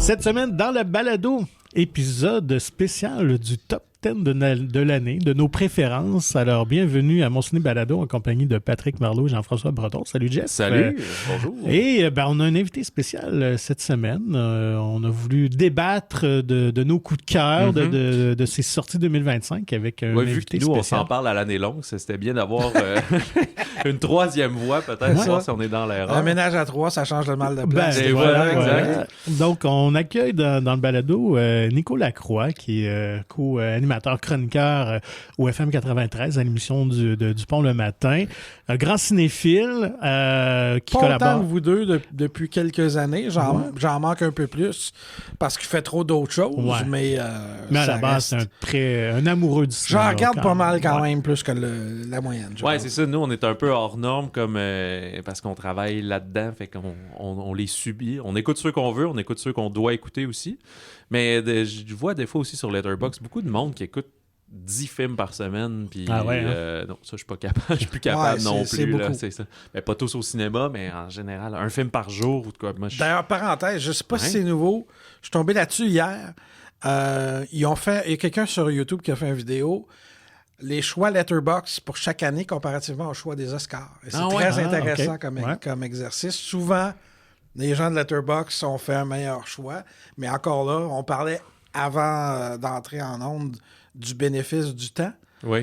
Cette semaine, dans le balado, épisode spécial du Top 10 de l'année, de nos préférences. Alors, bienvenue à Mon Ciné Balado en compagnie de Patrick Marleau et Jean-François Breton. Salut, Jeff. Salut, bonjour. Et on a un invité spécial cette semaine. On a voulu débattre de nos coups de cœur, de ces sorties 2025 avec un invité vu que nous, spécial. on s'en parle à l'année longue, c'était bien d'avoir une troisième voix, peut-être, voir si on est dans l'erreur. Un ménage à trois, ça change le mal de place. Et voilà, exact. Donc, on accueille dans le balado Nico Lacroix, qui est co-animateur chroniqueur au FM 93 à l'émission du Pont le matin. Un grand cinéphile qui pas collabore. autant que vous deux depuis quelques années. J'en manque un peu plus parce qu'il fait trop d'autres choses. Ouais. Mais à la base, c'est un amoureux du cinéma. J'en regarde pas mal quand même, plus que la moyenne. Ouais, c'est ça. Nous, on est un peu hors norme parce qu'on travaille là-dedans. Fait qu'on on les subit. On écoute ceux qu'on veut, on écoute ceux qu'on doit écouter aussi. Mais je vois des fois aussi sur Letterboxd beaucoup de monde qui écoute 10 films par semaine. Puis, non, ça, je suis pas capable. Je suis plus capable non plus. Là, c'est ça. Mais pas tous au cinéma, mais en général, un film par jour. Ou de quoi. Moi, D'ailleurs, parenthèse, je sais pas si c'est nouveau. Je suis tombé là-dessus hier. Il y a quelqu'un sur YouTube qui a fait une vidéo. Les choix Letterboxd pour chaque année comparativement au choix des Oscars. Et c'est très intéressant comme exercice. Souvent, les gens de Letterboxd ont fait un meilleur choix. Mais encore là, on parlait avant d'entrer en onde du bénéfice du temps. Oui.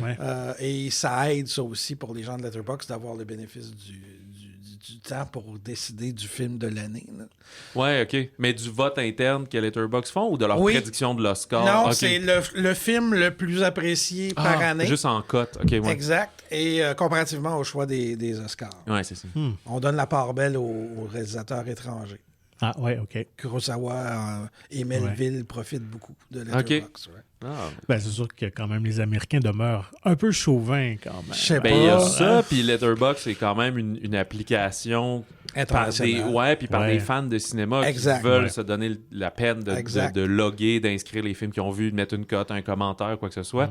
Et ça aide ça aussi pour les gens de Letterboxd d'avoir le bénéfice du temps pour décider du film de l'année. Oui, OK. Mais du vote interne que Letterboxd font ou de leur prédiction de l'Oscar? Non, okay. C'est le film le plus apprécié par année. Juste en cote. OK, ouais. Exact. Et comparativement au choix des Oscars. Oui, c'est ça. On donne la part belle aux réalisateurs étrangers. Ah, ouais, OK. Kurosawa et Melville profitent beaucoup de Letterboxd. Okay. Ben, c'est sûr que quand même les Américains demeurent un peu chauvins quand même. Je sais pas. Il y a ça, puis Letterboxd, c'est quand même une application par des fans de cinéma qui veulent se donner la peine de loguer, d'inscrire les films qu'ils ont vus, de mettre une cote, un commentaire, quoi que ce soit.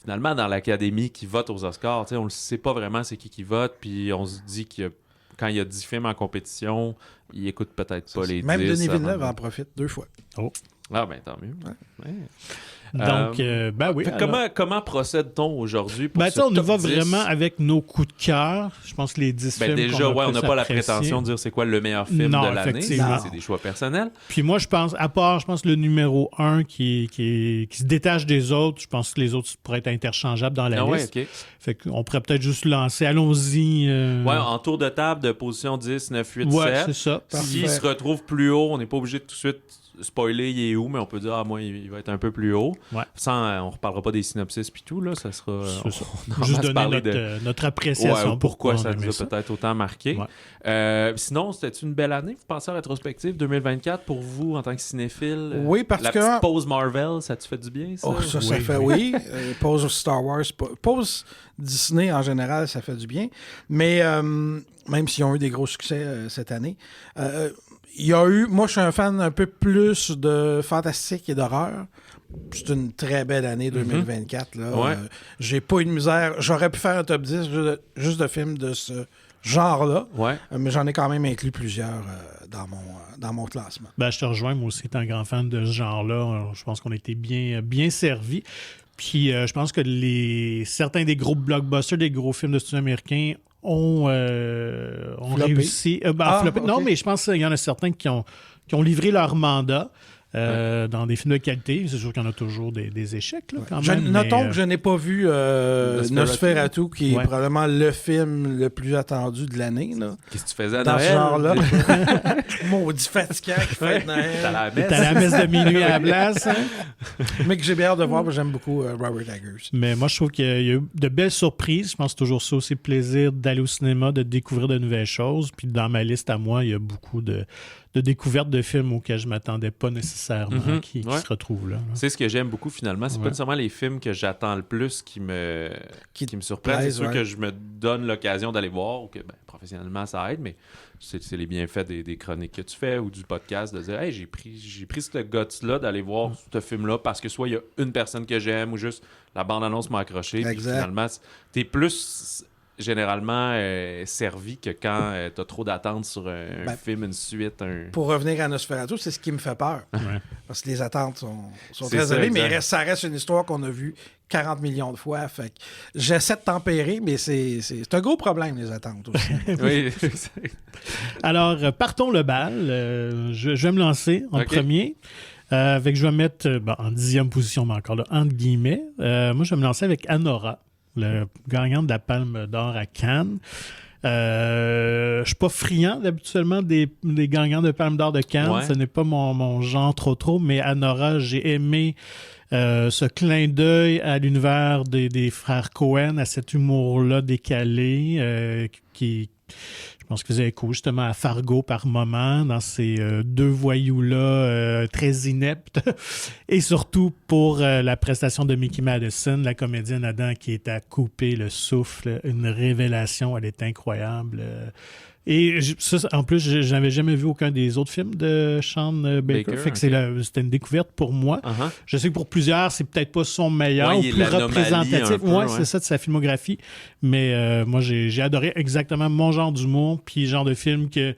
Finalement, dans l'Académie qui vote aux Oscars, on ne sait pas vraiment c'est qui vote, puis on se dit que quand il y a 10 films en compétition, ils écoutent peut-être pas les 10. Même Denis Villeneuve en profite 2 fois. Oh. Ah, ben tant mieux. Ouais. Donc, oui. Comment procède-t-on aujourd'hui pour on y va vraiment avec nos coups de cœur. Je pense que les 10 films déjà, on n'a pas la prétention de dire c'est quoi le meilleur film de l'année. C'est des choix personnels. Puis moi, je pense le numéro 1 qui se détache des autres, je pense que les autres pourraient être interchangeables dans la liste. Okay. Fait qu'on pourrait peut-être juste lancer. Allons-y. En tour de table de position 10, 9, 8, 7. Ouais, c'est ça. S'il se retrouve plus haut, on n'est pas obligé de tout de suite spoiler il est où, mais on peut dire moi il va être un peu plus haut. Ouais. On reparlera pas des synopsis puis tout là, ça sera juste donner notre appréciation pourquoi ça nous a peut-être autant marqué. Sinon, c'était une belle année, vous pensez à rétrospective 2024 pour vous en tant que cinéphile? Oui, parce que la petite pause Marvel, ça te fait du bien ça? Ça fait pause Star Wars, pause Disney en général, ça fait du bien. Mais même s'ils ont eu des gros succès cette année, moi, je suis un fan un peu plus de fantastique et d'horreur. C'est une très belle année 2024. Là. J'ai pas eu de misère. J'aurais pu faire un top 10 juste de films de ce genre-là. Mais j'en ai quand même inclus plusieurs dans mon classement. Ben, je te rejoins. Moi aussi, étant un grand fan de ce genre-là, je pense qu'on a été bien servis. Puis, je pense que certains des gros blockbusters, des gros films de studio américains ont réussi. Floppé. Okay. Non, mais je pense qu'il y en a certains qui ont livré leur mandat dans des films de qualité. C'est sûr qu'il y en a toujours des échecs, là, quand même. Notons que je n'ai pas vu Nosferatu, qui est probablement le film le plus attendu de l'année. Là. Qu'est-ce que tu faisais à dans Noël? Ce genre-là? Maudit fatigant qui fait Noël. T'as la messe de minuit à la place. Hein? Mais que j'ai bien hâte de voir, parce que j'aime beaucoup Robert Eggers. Mais moi, je trouve qu'il y a eu de belles surprises. Je pense que c'est toujours ça aussi, le plaisir d'aller au cinéma, de découvrir de nouvelles choses. Puis dans ma liste à moi, il y a beaucoup de découvertes de films auxquels je ne m'attendais pas nécessairement qui se retrouvent là. C'est ce que j'aime beaucoup finalement. C'est pas nécessairement les films que j'attends le plus qui me surprennent. C'est sûr que je me donne l'occasion d'aller voir ou que professionnellement ça aide, mais c'est les bienfaits des chroniques que tu fais ou du podcast de dire hey, j'ai pris ce guts-là d'aller voir ce film-là parce que soit il y a une personne que j'aime ou juste la bande-annonce m'a accroché. Puis finalement, t'es plus généralement servi que quand t'as trop d'attentes sur un film, une suite. Pour revenir à Nosferatu, c'est ce qui me fait peur. Ouais. Parce que les attentes sont très élevées, mais ça reste une histoire qu'on a vue 40 millions de fois. Fait que j'essaie de tempérer, mais c'est un gros problème, les attentes aussi. Oui. Alors, partons le bal. Je vais me lancer en premier. Je vais mettre en 10e position, mais encore là, entre guillemets. Moi, je vais me lancer avec Anora, le gagnant de la Palme d'Or à Cannes. Je suis pas friand habituellement des gagnants de Palme d'Or de Cannes. Ouais. Ce n'est pas mon genre trop, mais Anora, j'ai aimé ce clin d'œil à l'univers des frères Cohen, à cet humour-là décalé qui... Je pense que faisait écho justement à Fargo par moment, dans ces deux voyous-là très ineptes. Et surtout pour la prestation de Mickey Madison, la comédienne Adam qui est à couper le souffle. Une révélation, elle est incroyable. Et ça, en plus, je n'avais jamais vu aucun des autres films de Sean Baker. Fait que c'était une découverte pour moi. Uh-huh. Je sais que pour plusieurs, c'est peut-être pas son meilleur ou plus représentatif. Oui, c'est ça de sa filmographie. Mais moi, j'ai adoré exactement mon genre d'humour, puis genre de film que,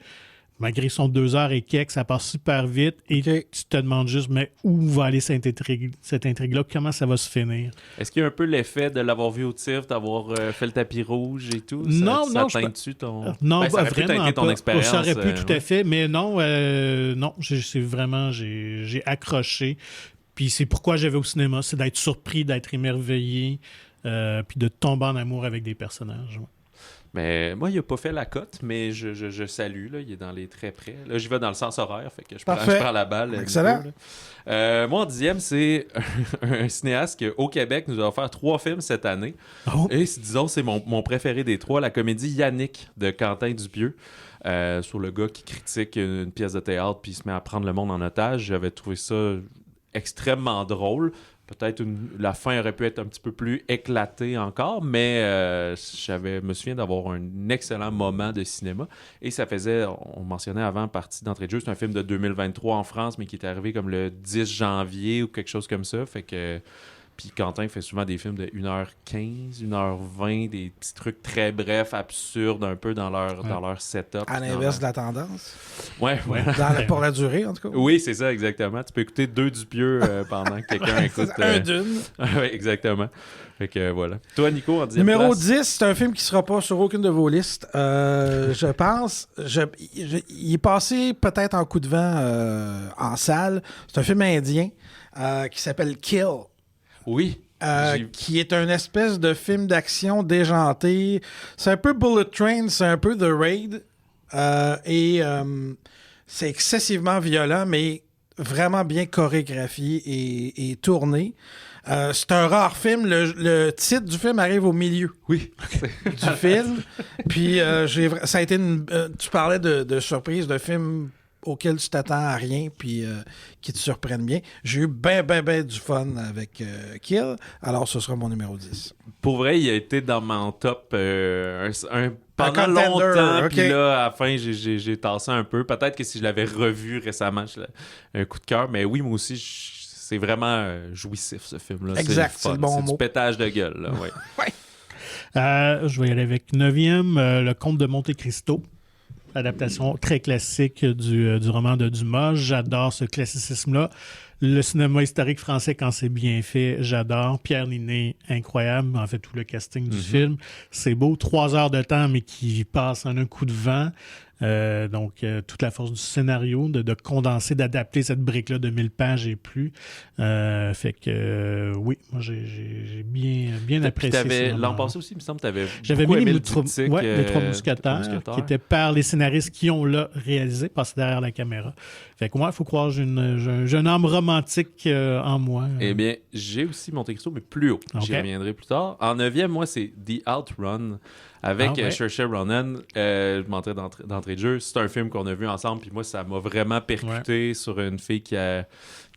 malgré son 2 heures et quelques, ça passe super vite et tu te demandes juste, mais où va aller cette intrigue-là? Comment ça va se finir? Est-ce qu'il y a un peu l'effet de l'avoir vu au TIFF, d'avoir fait le tapis rouge et tout? Non, ça teinte-tu ton... Non, ça vraiment ton expérience. Ça aurait pu tout à fait, mais non, c'est vraiment, j'ai accroché. Puis c'est pourquoi j'avais au cinéma, c'est d'être surpris, d'être émerveillé, puis de tomber en amour avec des personnages. Ouais. Mais moi, il n'a pas fait la cote, mais je salue. Là, il est dans les très près. Là, j'y vais dans le sens horaire, fait que je prends la balle. Excellent. Moi, en 10e, c'est un cinéaste qui, au Québec, nous a offert 3 films cette année. Oh. Et disons, c'est mon préféré des 3, la comédie Yannick de Quentin Dupieux. Sur le gars qui critique une pièce de théâtre puis il se met à prendre le monde en otage. J'avais trouvé ça extrêmement drôle. Peut-être la fin aurait pu être un petit peu plus éclatée encore, mais me souviens d'avoir un excellent moment de cinéma. Et ça faisait, on mentionnait avant, partie d'entrée de jeu, c'est un film de 2023 en France, mais qui est arrivé comme le 10 janvier ou quelque chose comme ça. Fait que... Puis Quentin fait souvent des films de 1h15, 1h20, des petits trucs très brefs, absurdes, un peu dans leur setup. À l'inverse de la tendance. Ouais. Pour la durée, en tout cas. Oui, c'est ça, exactement. Tu peux écouter 2 Dupieux pendant que quelqu'un écoute... un d'une. Oui, exactement. Fait que voilà. Toi, Nico, en 10e Numéro place? 10, c'est un film qui ne sera pas sur aucune de vos listes. Je pense. Il est passé peut-être en coup de vent en salle. C'est un film indien qui s'appelle Kill. Oui. Qui est un espèce de film d'action déjanté. C'est un peu Bullet Train, c'est un peu The Raid. C'est excessivement violent, mais vraiment bien chorégraphié et tourné. C'est un rare film. Le titre du film arrive au milieu du film. Puis ça a été tu parlais de surprise, de film auquel tu t'attends à rien puis qui te surprennent bien. J'ai eu ben du fun avec Kill. Alors, ce sera mon numéro 10. Pour vrai, il a été dans mon top pendant longtemps. Puis là, à la fin, j'ai tassé un peu. Peut-être que si je l'avais revu récemment, un coup de cœur. Mais oui, moi aussi, c'est vraiment jouissif, ce film-là. Exact, c'est le bon mot. Du pétage de gueule. Là, ouais. Je vais y aller avec 9e, Le Comte de Monte-Cristo. Adaptation très classique du roman de Dumas. J'adore ce classicisme-là. Le cinéma historique français, quand c'est bien fait, j'adore. Pierre Niney, incroyable. En fait, tout le casting du film. C'est beau. 3 heures de temps, mais qui passe en un coup de vent. Toute la force du scénario, de condenser, d'adapter cette brique-là de 1000 pages et plus. Fait que oui, moi j'ai bien apprécié. L'an passé aussi, il me semble que tu avais aimé les Trois Mousquetaires, qui étaient par les scénaristes qui ont réalisé, passé derrière la caméra. Fait que moi, il faut croire j'ai une âme romantique en moi. Eh bien, j'ai aussi Monte Cristo, mais plus haut. J'y reviendrai plus tard. En 9e, moi, c'est The Outrun. Avec Saoirse Ronan, je m'entrais d'entrée de jeu. C'est un film qu'on a vu ensemble, puis moi, ça m'a vraiment percuté sur une fille qui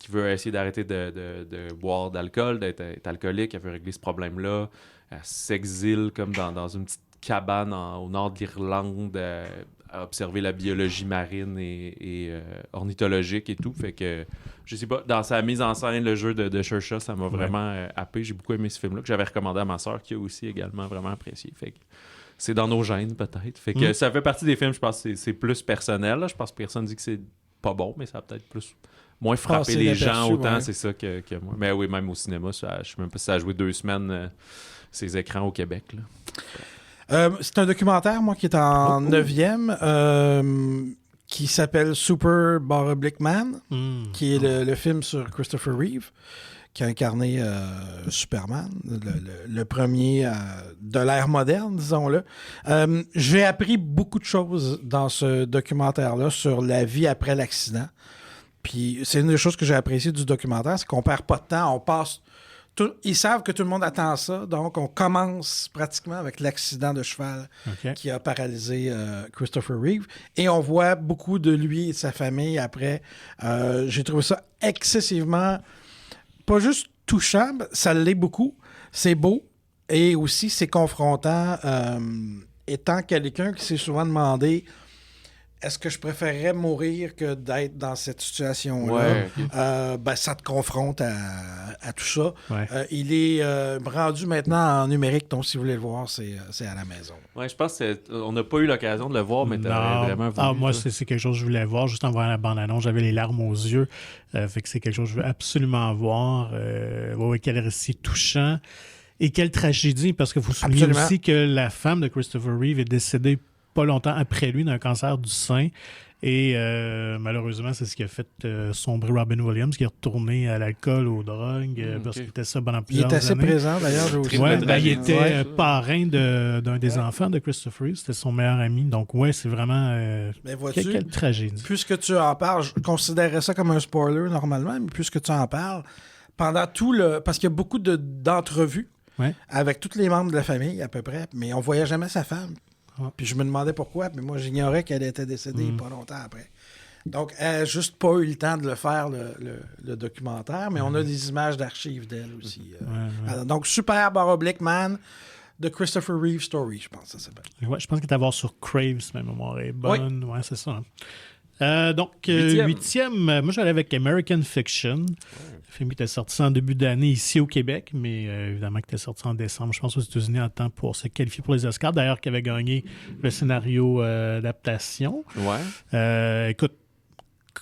veut essayer d'arrêter de boire d'alcool, d'être alcoolique. Elle veut régler ce problème-là. Elle s'exile comme dans une petite cabane au nord de l'Irlande, à observer la biologie marine et ornithologique et tout. Fait que, je sais pas, dans sa mise en scène, le jeu de Saoirse, ça m'a vraiment happé. J'ai beaucoup aimé ce film-là, que j'avais recommandé à ma sœur, qui a aussi également vraiment apprécié. Fait que c'est dans nos gènes, peut-être. Fait que ça fait partie des films, je pense que c'est plus personnel. Là. Je pense que personne dit que c'est pas bon, mais ça a peut-être moins frappé les gens autant, c'est ça que moi. Mais oui, même au cinéma, je sais même pas si ça a joué 2 semaines ces écrans au Québec. Là. C'est un documentaire, moi, qui est en 9e, qui s'appelle Super / Man, qui est le film sur Christopher Reeve, qui a incarné Superman, le premier de l'ère moderne, disons-le. J'ai appris beaucoup de choses dans ce documentaire-là sur la vie après l'accident. Puis c'est une des choses que j'ai appréciées du documentaire, c'est qu'on perd pas de temps, on passe... Ils savent que tout le monde attend ça, donc on commence pratiquement avec l'accident de cheval qui a paralysé Christopher Reeve. Et on voit beaucoup de lui et de sa famille après. J'ai trouvé ça excessivement... pas juste touchant, ça l'est beaucoup. C'est beau et aussi c'est confrontant. Étant quelqu'un qui s'est souvent demandé est-ce que je préférerais mourir que d'être dans cette situation-là? Ouais. Ça te confronte à tout ça. Ouais. Il est rendu maintenant en numérique, donc si vous voulez le voir, c'est à la maison. Oui, je pense qu'on n'a pas eu l'occasion de le voir, mais t'avais vraiment voulu. Moi, c'est quelque chose que je voulais voir. Juste en voyant la bande-annonce, j'avais les larmes aux yeux. Fait que c'est quelque chose que je veux absolument voir. Quel récit touchant. Et quelle tragédie, parce que vous vous souvenez aussi que la femme de Christopher Reeve est décédée pas longtemps après lui d'un cancer du sein. Et malheureusement, c'est ce qui a fait sombrer Robin Williams, qui est retourné à l'alcool, aux drogues, parce qu'il était ça pendant plusieurs années. Il est assez présent, d'ailleurs. Il était parrain d'un des enfants de Christopher Reeve. C'était son meilleur ami. Donc, c'est vraiment... quelle tragédie. Puisque tu en parles, je considérais ça comme un spoiler, normalement, mais puisque tu en parles, pendant tout le... Parce qu'il y a beaucoup d'entrevues avec tous les membres de la famille, à peu près, mais on ne voyait jamais sa femme. Puis je me demandais pourquoi, mais moi j'ignorais qu'elle était décédée pas longtemps après. Donc, elle n'a juste pas eu le temps de le faire, le documentaire, mais on a des images d'archives d'elle aussi. Alors, donc, Super / Man de Christopher Reeve Story, je pense que ça s'appelle. Ouais, je pense qu'il est à voir sur Crave, si ma mémoire est bonne. Oui, c'est ça. Donc, 8e, moi j'allais avec American Fiction. Le film qui était sorti en début d'année ici au Québec, mais évidemment qui était sorti en décembre, je pense, aux États-Unis en temps pour se qualifier pour les Oscars. D'ailleurs, qui avait gagné le scénario d'adaptation. Écoute,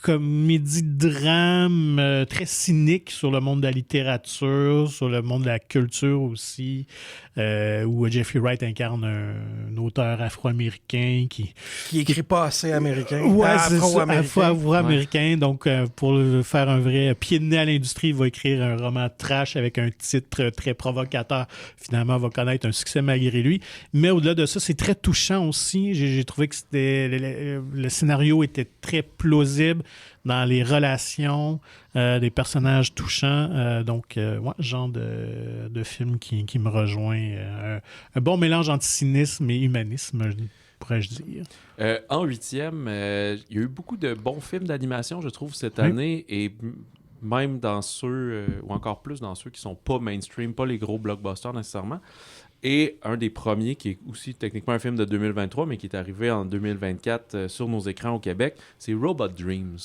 comédie-drame très cynique sur le monde de la littérature, sur le monde de la culture aussi, où Jeffrey Wright incarne un auteur afro-américain qui écrit pas assez américain. Afro-américain. Donc, pour faire un vrai pied de nez à l'industrie, il va écrire un roman trash avec un titre très provocateur. Finalement, il va connaître un succès malgré lui. Mais au-delà de ça, c'est très touchant aussi. J'ai trouvé que le scénario était très plausible dans les relations, des personnages touchants. Genre de film qui me rejoint. Un bon mélange entre cynisme et humanisme, pourrais-je dire. En 8e, il y a eu beaucoup de bons films d'animation, je trouve, cette année. Et même dans ceux, ou encore plus dans ceux qui sont pas mainstream, pas les gros blockbusters nécessairement. Et un des premiers, qui est aussi techniquement un film de 2023, mais qui est arrivé en 2024 sur nos écrans au Québec, c'est Robot Dreams.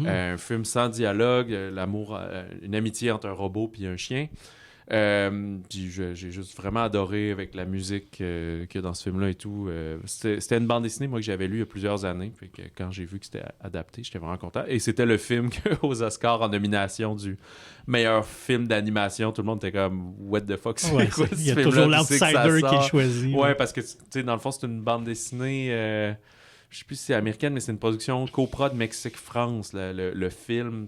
Un film sans dialogue, l'amour, une amitié entre un robot et un chien. Puis j'ai juste vraiment adoré avec la musique qu'il y a dans ce film-là et tout. C'était une bande dessinée, moi, que j'avais lue il y a plusieurs années. Puis que quand j'ai vu que c'était adapté, j'étais vraiment content. Et c'était le film aux Oscars en nomination du meilleur film d'animation. Tout le monde était comme « What the fuck, c'est quoi ce film-là? » Il y a toujours l'outsider qui est choisi. Ouais, parce que, tu sais, dans le fond, c'est une bande dessinée... je sais plus si c'est américaine, mais c'est une production coprod Mexique-France, le film.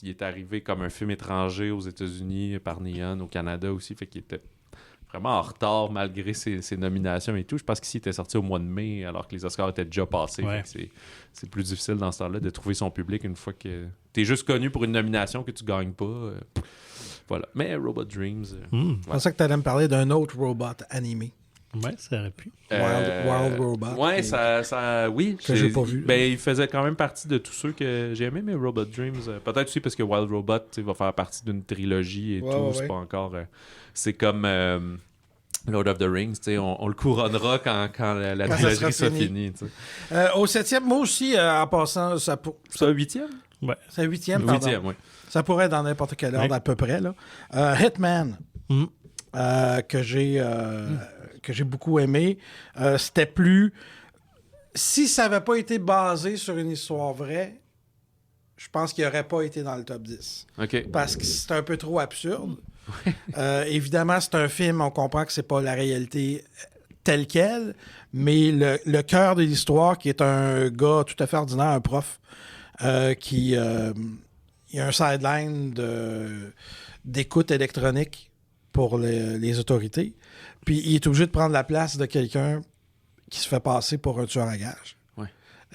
Il est arrivé comme un film étranger aux États-Unis, par Neon, au Canada aussi, fait qu'il était vraiment en retard malgré ses nominations et tout. Je pense qu'ici, il était sorti au mois de mai, alors que les Oscars étaient déjà passés. C'est plus difficile dans ce temps-là de trouver son public une fois que t'es juste connu pour une nomination que tu gagnes pas. Voilà. Mais Robot Dreams... Je pensais que tu allais me parler d'un autre robot animé. Ouais, ça aurait pu. Wild Robot. Ouais, oui. Que j'ai pas vu. Ben, il faisait quand même partie de tous ceux que j'ai aimés, mais Robot Dreams, peut-être aussi parce que Wild Robot va faire partie d'une trilogie et tout. C'est pas encore. C'est comme Lord of the Rings, on le couronnera quand la trilogie sera finie. Au 7e, moi aussi, en passant. C'est un 8e? Ouais. C'est un 8e, pardon. 8e, oui. Ça pourrait être dans n'importe quel ordre à peu près. Là. Hitman. Que j'ai que j'ai beaucoup aimé. C'était plus... Si ça n'avait pas été basé sur une histoire vraie, je pense qu'il n'aurait pas été dans le top 10. Okay. Parce que c'est un peu trop absurde. Évidemment, c'est un film, on comprend que c'est pas la réalité telle quelle, mais le cœur de l'histoire, qui est un gars tout à fait ordinaire, un prof, qui il a un sideline d'écoute électronique pour les autorités, puis il est obligé de prendre la place de quelqu'un qui se fait passer pour un tueur à gages.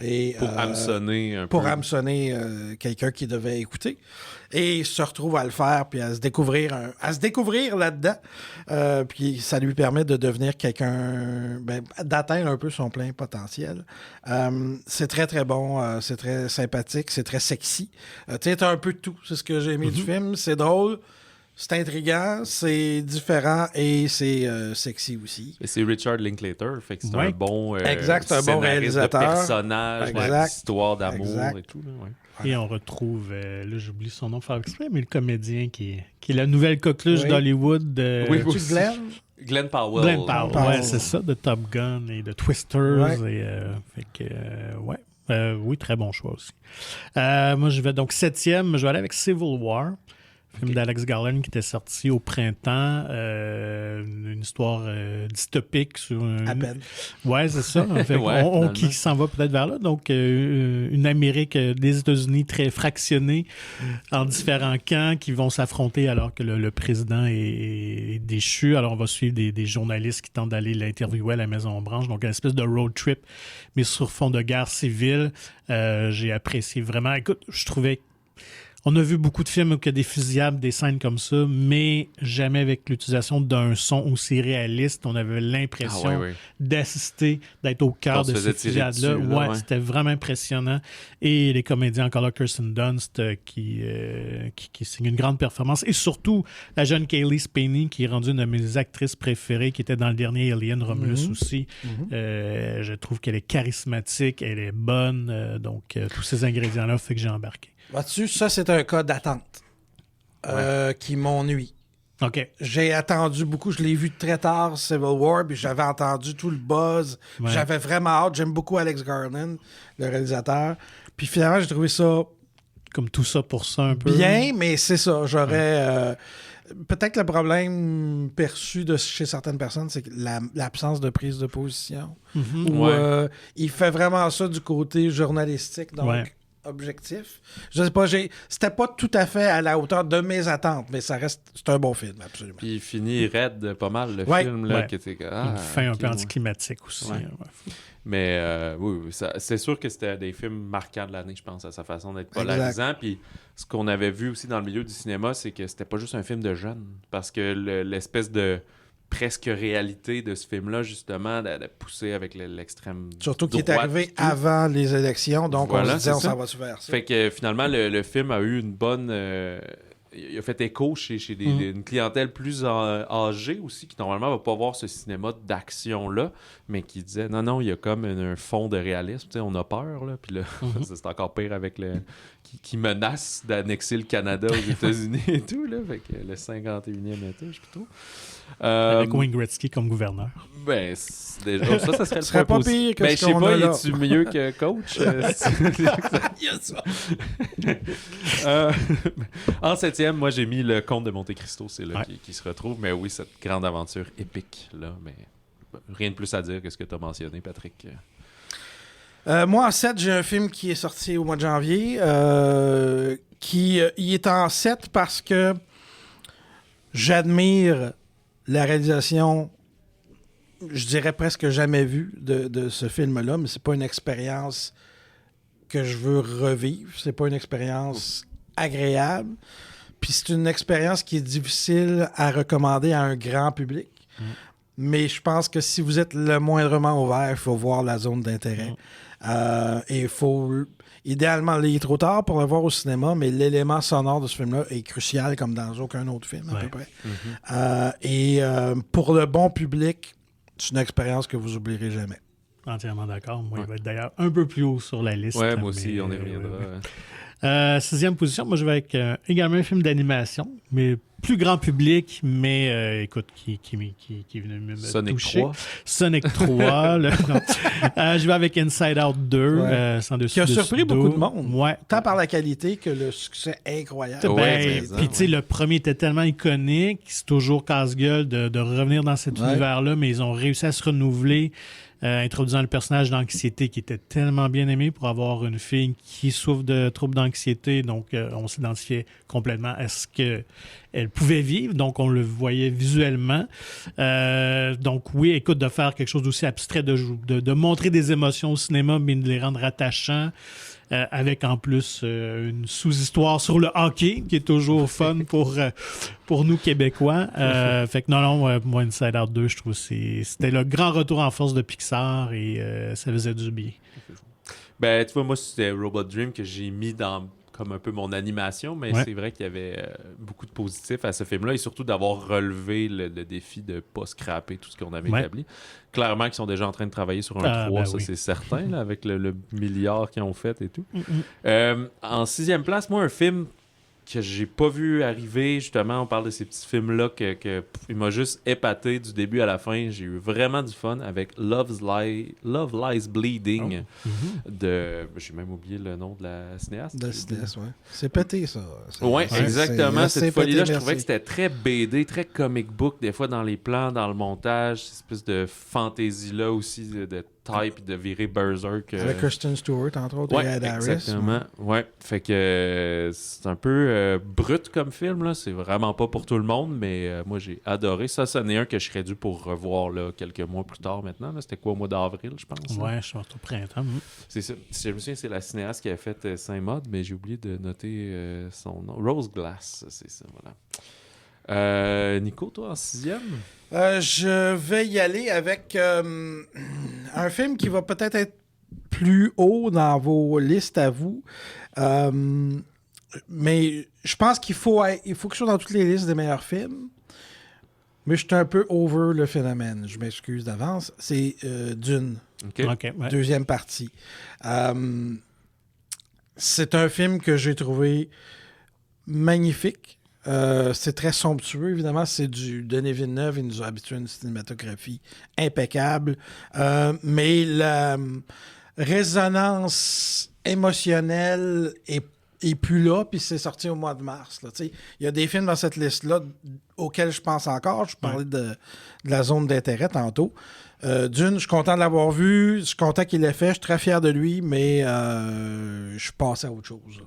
Et, pour hameçonner un peu. Pour hameçonner quelqu'un qui devait écouter. Et il se retrouve à le faire, puis à se découvrir là-dedans. Puis ça lui permet de devenir quelqu'un, d'atteindre un peu son plein potentiel. C'est très, très bon. C'est très sympathique. C'est très sexy. Tu sais, t'as un peu de tout. C'est ce que j'ai aimé du film. C'est drôle. C'est intriguant, c'est différent et c'est sexy aussi. Et c'est Richard Linklater, fait que c'est un bon exact, c'est un bon réalisateur. De personnage, d'histoire d'amour et tout. Là, Et on retrouve, là j'oublie son nom, faire exprès, mais le comédien qui est la nouvelle coqueluche d'Hollywood. Glenn Powell. Glenn Powell, ouais, c'est ça, de Top Gun et de Twisters. Et, fait que, oui, très bon choix aussi. Moi, je vais donc 7e, je vais aller avec Civil War. Film d'Alex Garland qui était sorti au printemps. Une histoire dystopique sur à peine. Ouais, c'est ça. En fait, qui s'en va peut-être vers là. Donc, une Amérique des États-Unis très fractionnée en différents camps qui vont s'affronter alors que le président est déchu. Alors, on va suivre des journalistes qui tentent d'aller l'interviewer à la Maison-Blanche. Donc, une espèce de road trip, mais sur fond de guerre civile. J'ai apprécié vraiment. Écoute, je trouvais... On a vu beaucoup de films où il y a des fusillades, des scènes comme ça, mais jamais avec l'utilisation d'un son aussi réaliste. On avait l'impression d'assister, d'être au cœur de ces fusillades-là. C'était vraiment impressionnant. Et les comédiens, encore là, Kirsten Dunst, qui signe une grande performance. Et surtout, la jeune Kaylee Spaeny, qui est rendue une de mes actrices préférées, qui était dans le dernier Alien, Romulus aussi. Je trouve qu'elle est charismatique, elle est bonne. Donc, tous ces ingrédients-là fait que j'ai embarqué. Vois-tu, ça, c'est un cas d'attente qui m'ennuie. OK. J'ai attendu beaucoup. Je l'ai vu très tard, Civil War, puis j'avais entendu tout le buzz. Ouais. J'avais vraiment hâte. J'aime beaucoup Alex Garland, le réalisateur. Puis finalement, j'ai trouvé ça... Comme tout ça pour ça, un peu. Bien, mais c'est ça. J'aurais... peut-être le problème perçu chez certaines personnes, c'est l'absence de prise de position. Où il fait vraiment ça du côté journalistique, donc... objectif. Je sais pas, c'était pas tout à fait à la hauteur de mes attentes, mais c'est un bon film, absolument. Puis il finit raide pas mal, le film, là, qui était... une fin un peu anticlimatique aussi. Mais oui, c'est sûr que c'était des films marquants de l'année, je pense, à sa façon d'être polarisant. Puis ce qu'on avait vu aussi dans le milieu du cinéma, c'est que c'était pas juste un film de jeunes, parce que l'espèce de presque réalité de ce film-là, justement, de pousser avec l'extrême surtout qu'il est arrivé avant les élections, donc on se disait on s'en va se faire ça. Fait que finalement, le film a eu une bonne... il a fait écho chez une clientèle plus âgée aussi, qui normalement va pas voir ce cinéma d'action-là, mais qui disait non, il y a comme un fond de réalisme, tu sais, on a peur, là, puis là, c'est encore pire avec qui menace d'annexer le Canada aux États-Unis et tout, là, fait que le 51e étage, plutôt. Avec Wayne Gretzky comme gouverneur. Ben, déjà, ça serait pas pire que ce qu'on a là. Es-tu mieux que coach? Il y a ça. En 7e, moi, j'ai mis le Comte de Monte-Cristo. C'est là qui se retrouve. Mais oui, cette grande aventure épique, là. Mais rien de plus à dire que ce que tu as mentionné, Patrick. Moi, en 7, j'ai un film qui est sorti au mois de janvier. Il est en 7 parce que j'admire la réalisation, je dirais presque jamais vue de ce film-là, mais c'est pas une expérience que je veux revivre. C'est pas une expérience agréable. Puis c'est une expérience qui est difficile à recommander à un grand public. Mais je pense que si vous êtes le moindrement ouvert, il faut voir la zone d'intérêt. Et il faut... Idéalement, il est trop tard pour le voir au cinéma, mais l'élément sonore de ce film-là est crucial comme dans aucun autre film, à peu près. Pour le bon public, c'est une expérience que vous n'oublierez jamais. Entièrement d'accord. Moi, il va être d'ailleurs un peu plus haut sur la liste. Oui, moi aussi, on y reviendra. 6e position, moi je vais avec également un film d'animation, mais plus grand public, mais écoute, qui est venu me Sonic toucher. 3. Sonic 3. Je vais avec Inside Out 2. Sans dessus, qui a surpris beaucoup de monde. Ouais. Tant par la qualité que le succès incroyable. Puis tu sais, le premier était tellement iconique, c'est toujours casse-gueule de revenir dans cet univers-là, mais ils ont réussi à se renouveler. Introduisant le personnage d'anxiété qui était tellement bien aimé pour avoir une fille qui souffre de troubles d'anxiété. Donc, on s'identifiait complètement à ce qu'elle pouvait vivre. Donc, on le voyait visuellement. Donc, oui, écoute, de faire quelque chose d'aussi abstrait, de montrer des émotions au cinéma, mais de les rendre attachants. Avec en plus une sous-histoire sur le hockey qui est toujours fun pour nous Québécois. Fait que non, moi Inside Out 2, je trouve que c'était le grand retour en force de Pixar et ça faisait du bien. Ben, tu vois, moi, c'était Robot Dream que j'ai mis dans comme un peu mon animation, mais c'est vrai qu'il y avait beaucoup de positifs à ce film-là et surtout d'avoir relevé le défi de ne pas scraper tout ce qu'on avait établi. Clairement qu'ils sont déjà en train de travailler sur un 3, ça c'est certain, là, avec le milliard qu'ils ont fait et tout. En 6e place, moi, un film que j'ai pas vu arriver, justement, on parle de ces petits films-là il m'a juste épaté du début à la fin. J'ai eu vraiment du fun avec Love Lies Bleeding de... J'ai même oublié le nom de la cinéaste. De la cinéaste, oui. C'est pété, ça. Oui, exactement. Cette folie-là, je trouvais que c'était très BD, très comic book, des fois dans les plans, dans le montage, cette espèce de fantaisie-là aussi, de type, de virer berserk. Avec Kristen Stewart, entre autres, et Ed Harris. Exactement. Ouais. Fait que c'est un peu brut comme film, là. C'est vraiment pas pour tout le monde, mais moi, j'ai adoré. Ça en est un que je serais dû pour revoir là, quelques mois plus tard maintenant. Là. C'était quoi, au mois d'avril, je pense? Ouais, je pense au printemps. C'est ça. Je me souviens, c'est la cinéaste qui a fait Saint-Maud, mais j'ai oublié de noter son nom. Rose Glass, c'est ça, voilà. Nico, toi, en 6e? Je vais y aller avec un film qui va peut-être être plus haut dans vos listes à vous. Mais je pense qu'il faut que je sois dans toutes les listes des meilleurs films. Mais je suis un peu over le phénomène. Je m'excuse d'avance. C'est Dune. Deuxième partie. C'est un film que j'ai trouvé magnifique. C'est très somptueux, évidemment. C'est du Denis Villeneuve. Il nous a habitués à une cinématographie impeccable. Mais la résonance émotionnelle est plus là, puis c'est sorti au mois de mars. Il y a des films dans cette liste-là auxquels je pense encore. Je parlais de la zone d'intérêt tantôt. Dune, je suis content de l'avoir vu. Je suis content qu'il l'ait fait. Je suis très fier de lui, mais je suis passé à autre chose.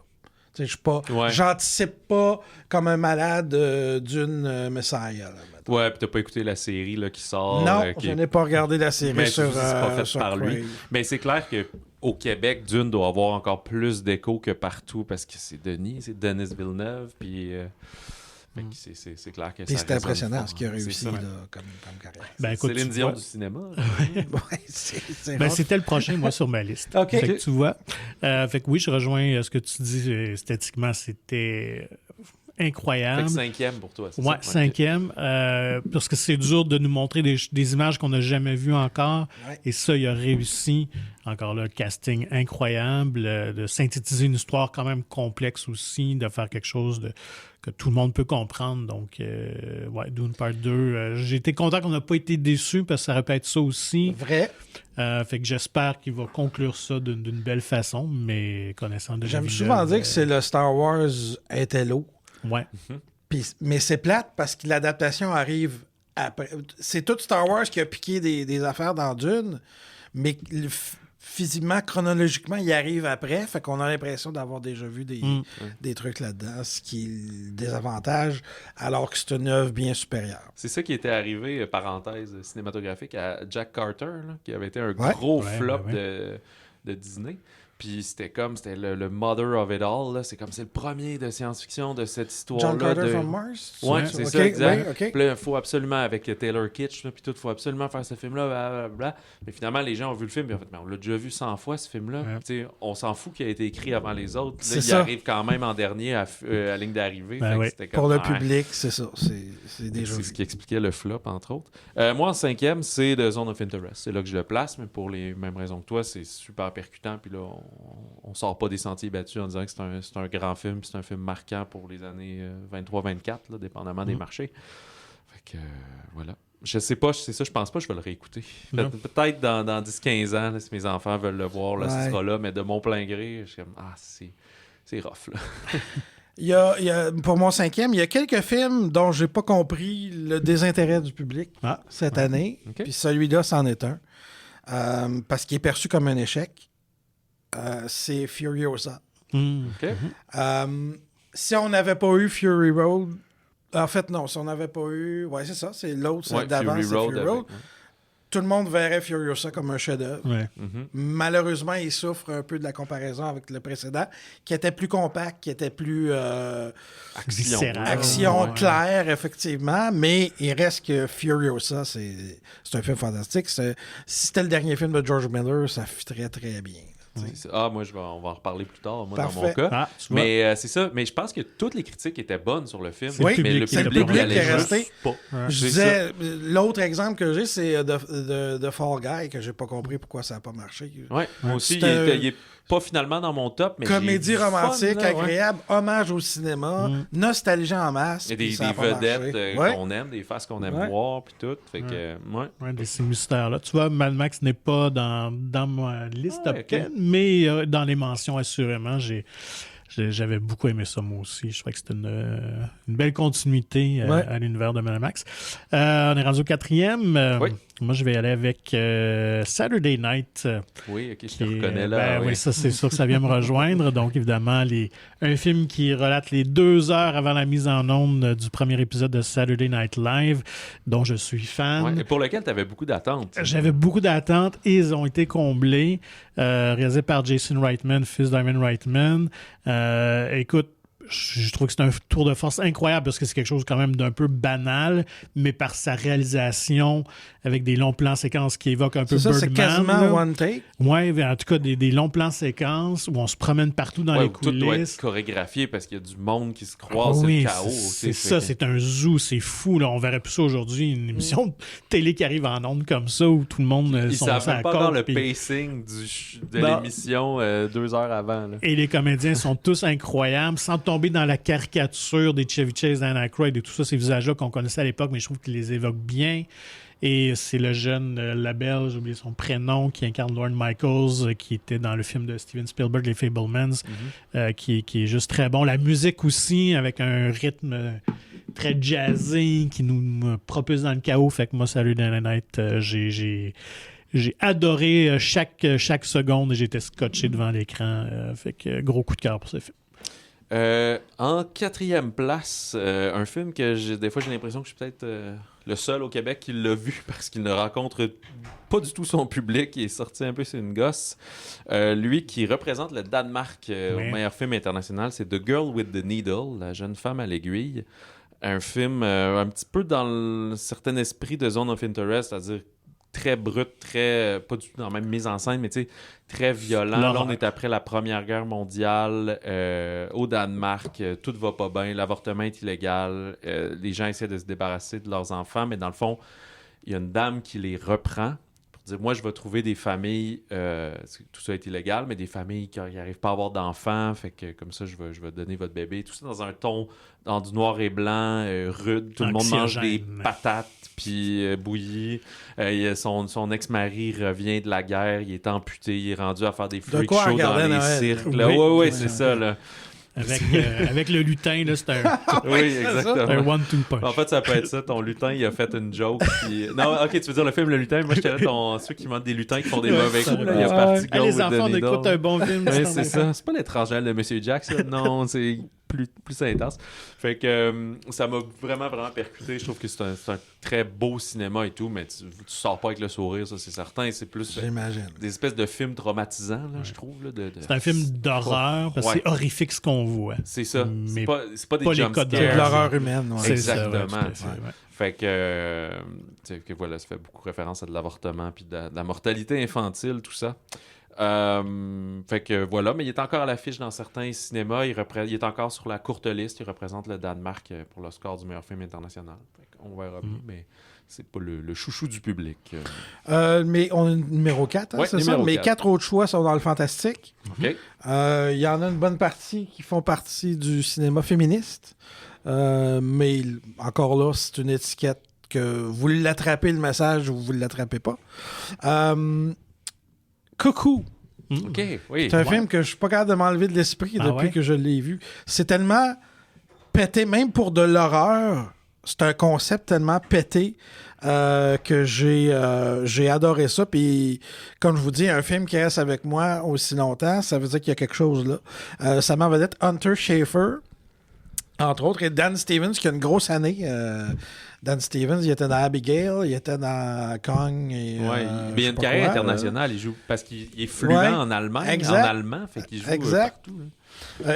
Je suis pas, j'anticipe pas comme un malade d'une Messiah. Ouais, puis t'as pas écouté la série là, qui sort. Non, je n'ai pas regardé la série mais sur c'est pas fait sur par lui. Mais c'est clair qu'au Québec, Dune doit avoir encore plus d'écho que partout parce que c'est Denis Villeneuve, puis... c'est clair que c'est impressionnant fort, ce qu'il a réussi là, comme carrière. Ben, écoute, Céline Dion du cinéma. C'était le prochain, moi, sur ma liste. Okay. Fait que tu vois. Fait que oui, je rejoins ce que tu dis. Esthétiquement, c'était incroyable. Fait que 5e pour toi, c'est ça? 5e. Parce que c'est dur de nous montrer des images qu'on n'a jamais vues encore. Ouais. Et ça, il a réussi. Encore là, le casting incroyable, de synthétiser une histoire quand même complexe aussi, de faire quelque chose que tout le monde peut comprendre. Donc, Dune Part 2. J'ai été content qu'on n'a pas été déçus parce que ça aurait pu être ça aussi. Vrai. Fait que j'espère qu'il va conclure ça d'une belle façon, mais connaissant déjà. J'aime souvent dire que c'est le Star Wars Intello. Ouais. Mais c'est plate parce que l'adaptation arrive après. C'est tout Star Wars qui a piqué des affaires dans Dune, mais physiquement, chronologiquement, il arrive après. Fait qu'on a l'impression d'avoir déjà vu des trucs là-dedans, ce qui est le désavantage, alors que c'est une œuvre bien supérieure. C'est ça qui était arrivé, parenthèse cinématographique, à Jack Carter, là, qui avait été un gros flop de Disney. Puis c'était le mother of it all. Là. C'est le premier de science-fiction de cette histoire-là. John Carter from Mars? Oui, c'est ça, exact. Puis là, il faut absolument, avec Taylor Kitsch, puis tout, il faut absolument faire ce film-là, blablabla. Mais finalement, les gens ont vu le film, puis en fait, on l'a déjà vu 100 fois, ce film-là. Ouais. On s'en fout qu'il a été écrit avant les autres. Là, il arrive quand même en dernier à la ligne d'arrivée. Pour le public, c'est ça. C'est déjà c'est ce qui expliquait le flop, entre autres. Moi, en 5e, c'est The Zone of Interest. C'est là que je le place, mais pour les mêmes raisons que toi, c'est super percutant. Puis là, on sort pas des sentiers battus en disant que c'est un grand film, c'est un film marquant pour les années 23-24, là, dépendamment des marchés. Fait que, voilà. Je sais pas, c'est ça, je pense pas que je vais le réécouter. Peut-être dans 10-15 ans, là, si mes enfants veulent le voir, là, ce sera là, mais de mon plein gré, je suis comme, c'est rough, là. Il y a, pour mon 5e, il y a quelques films dont j'ai pas compris le désintérêt du public cette année. Okay. Puis celui-là, c'en est un. Parce qu'il est perçu comme un échec. C'est Furiosa. Okay. Si on n'avait pas eu Fury Road... En fait, non. Si on n'avait pas eu... Ouais, c'est ça. C'est l'autre, c'est d'avant, c'est Fury Road. Tout le monde verrait Furiosa comme un chef-d'œuvre. Ouais. Malheureusement, il souffre un peu de la comparaison avec le précédent, qui était plus compact, qui était plus action claire, effectivement, mais il reste que Furiosa, c'est un film fantastique. Si c'était le dernier film de George Miller, ça fitterait très bien. Moi, on va en reparler plus tard, moi, dans mon cas. Mais c'est ça. Mais je pense que toutes les critiques étaient bonnes sur le film. Oui, mais le public qui est resté. Je disais, l'autre exemple que j'ai, c'est de Fall Guy, que j'ai pas compris pourquoi ça n'a pas marché. Oui, moi aussi, il est pas finalement dans mon top, mais comédie romantique, agréable, hommage au cinéma, nostalgie en masse. Il y a des vedettes qu'on aime, des faces qu'on aime voir, puis tout. Fait que, ces mystères-là. Tu vois, Mad Max n'est pas dans ma liste top 10, mais dans les mentions, assurément, j'avais beaucoup aimé ça, moi aussi. Je trouvais que c'était une belle continuité à l'univers de Mad Max. On est rendu au 4e. Moi, je vais aller avec Saturday Night. Oui, OK, je te reconnais là. Oui, ça, c'est sûr que ça vient me rejoindre. Donc, évidemment, un film qui relate les 2 heures avant la mise en onde du premier épisode de Saturday Night Live, dont je suis fan. Et pour lequel tu avais beaucoup d'attentes. J'avais beaucoup d'attentes et ils ont été comblés. Réalisé par Jason Reitman, fils d'Ivan Reitman. Écoute, je trouve que c'est un tour de force incroyable parce que c'est quelque chose quand même d'un peu banal, mais par sa réalisation avec des longs plans séquences qui évoquent un peu Birdman. C'est quasiment one take. Oui, en tout cas des longs plans séquences où on se promène partout dans les coulisses. Tout doit être chorégraphié parce qu'il y a du monde qui se croise, c'est le chaos. C'est un zoo, c'est fou. Là. On verrait plus ça aujourd'hui, une émission de télé qui arrive en ondes comme ça où tout le monde Ils savent même pas dans le pacing de l'émission 2 heures avant. Là. Et les comédiens sont tous incroyables, sans tomber dans la caricature des Chevy Chase, Dan Aykroyd et tout ça, ces visages-là qu'on connaissait à l'époque, mais je trouve qu'ils les évoquent bien. Et c'est le jeune label, j'ai oublié son prénom, qui incarne Lorne Michaels, qui était dans le film de Steven Spielberg, Les Fabelmans, qui est juste très bon. La musique aussi, avec un rythme très jazzé, qui nous propulse dans le chaos. Fait que moi, Saturday Night, j'ai adoré chaque seconde et j'étais scotché devant l'écran. Fait que gros coup de cœur pour ce film. En 4e place, un film que des fois j'ai l'impression que je suis peut-être le seul au Québec qui l'a vu parce qu'il ne rencontre pas du tout son public. Il est sorti un peu sur une gosse. Lui qui représente le Danemark au meilleur film international, c'est The Girl with the Needle, la jeune femme à l'aiguille. Un film un petit peu dans le certain esprit de Zone of Interest, c'est-à-dire très brut, pas du tout dans la même mise en scène, mais tu sais, très violent. Là, on est après la Première Guerre mondiale, au Danemark, tout va pas bien, l'avortement est illégal, les gens essaient de se débarrasser de leurs enfants, mais dans le fond, il y a une dame qui les reprend pour dire, moi, je vais trouver des familles, tout ça est illégal, mais des familles qui n'arrivent pas à avoir d'enfants, fait que comme ça, je vais donner votre bébé. Tout ça dans un ton, dans du noir et blanc, rude, tout le monde mange des patates, puis bouilli. Son ex-mari revient de la guerre, il est amputé, il est rendu à faire des freak shows dans les cirques. Oui, c'est ça, là. Avec le lutin, là, c'est un... Oui, exactement. Un one-two punch. En fait, ça peut être ça. Ton lutin, il a fait une joke. Puis... Non, OK, tu veux dire le film Le Lutin? Moi, j'étais là, ceux qui montrent des lutins qui font des mauvais coups. Là, il y a parti Girl with the Needle. Les enfants écoutent un bon film. Oui, c'est ça. C'est pas l'étranger de M. Jack, ça. Non, c'est plus intense. Fait que ça m'a vraiment percuté. Je trouve que c'est un très beau cinéma et tout, mais tu sors pas avec le sourire, ça, c'est certain. C'est plus des espèces de films traumatisants, là, je trouve. Là, c'est un film d'horreur, parce que c'est horrifique ce qu'on voit. C'est ça. Mais c'est pas des jump scares. C'est de l'horreur humaine. Ouais. Exactement. Fait que voilà, ça fait beaucoup référence à de l'avortement puis de la mortalité infantile, tout ça. Fait que voilà, mais il est encore à l'affiche dans certains cinémas. Il est encore sur la courte liste. Il représente le Danemark pour le score du meilleur film international. On verra bien, mais c'est pas le chouchou du public. Mais on a numéro 4, hein, c'est ça? Mes 4 autres choix sont dans le fantastique. OK. Il y en a une bonne partie qui font partie du cinéma féministe. Mais encore là, c'est une étiquette que vous l'attrapez le message ou vous ne l'attrapez pas. Coucou. OK, oui. C'est un film que je suis pas capable de m'enlever de l'esprit depuis que je l'ai vu. C'est tellement pété, même pour de l'horreur, c'est un concept tellement pété que j'ai adoré ça. Puis, comme je vous dis, un film qui reste avec moi aussi longtemps, ça veut dire qu'il y a quelque chose là. Ça m'en va être Hunter Schafer, entre autres, et Dan Stevens, qui a une grosse année. Dan Stevens, il était dans Abigail, il était dans Kong. Et, il y a une carrière internationale. Il joue parce qu'il est fluent en Allemagne, en allemand, fait qu'il joue partout.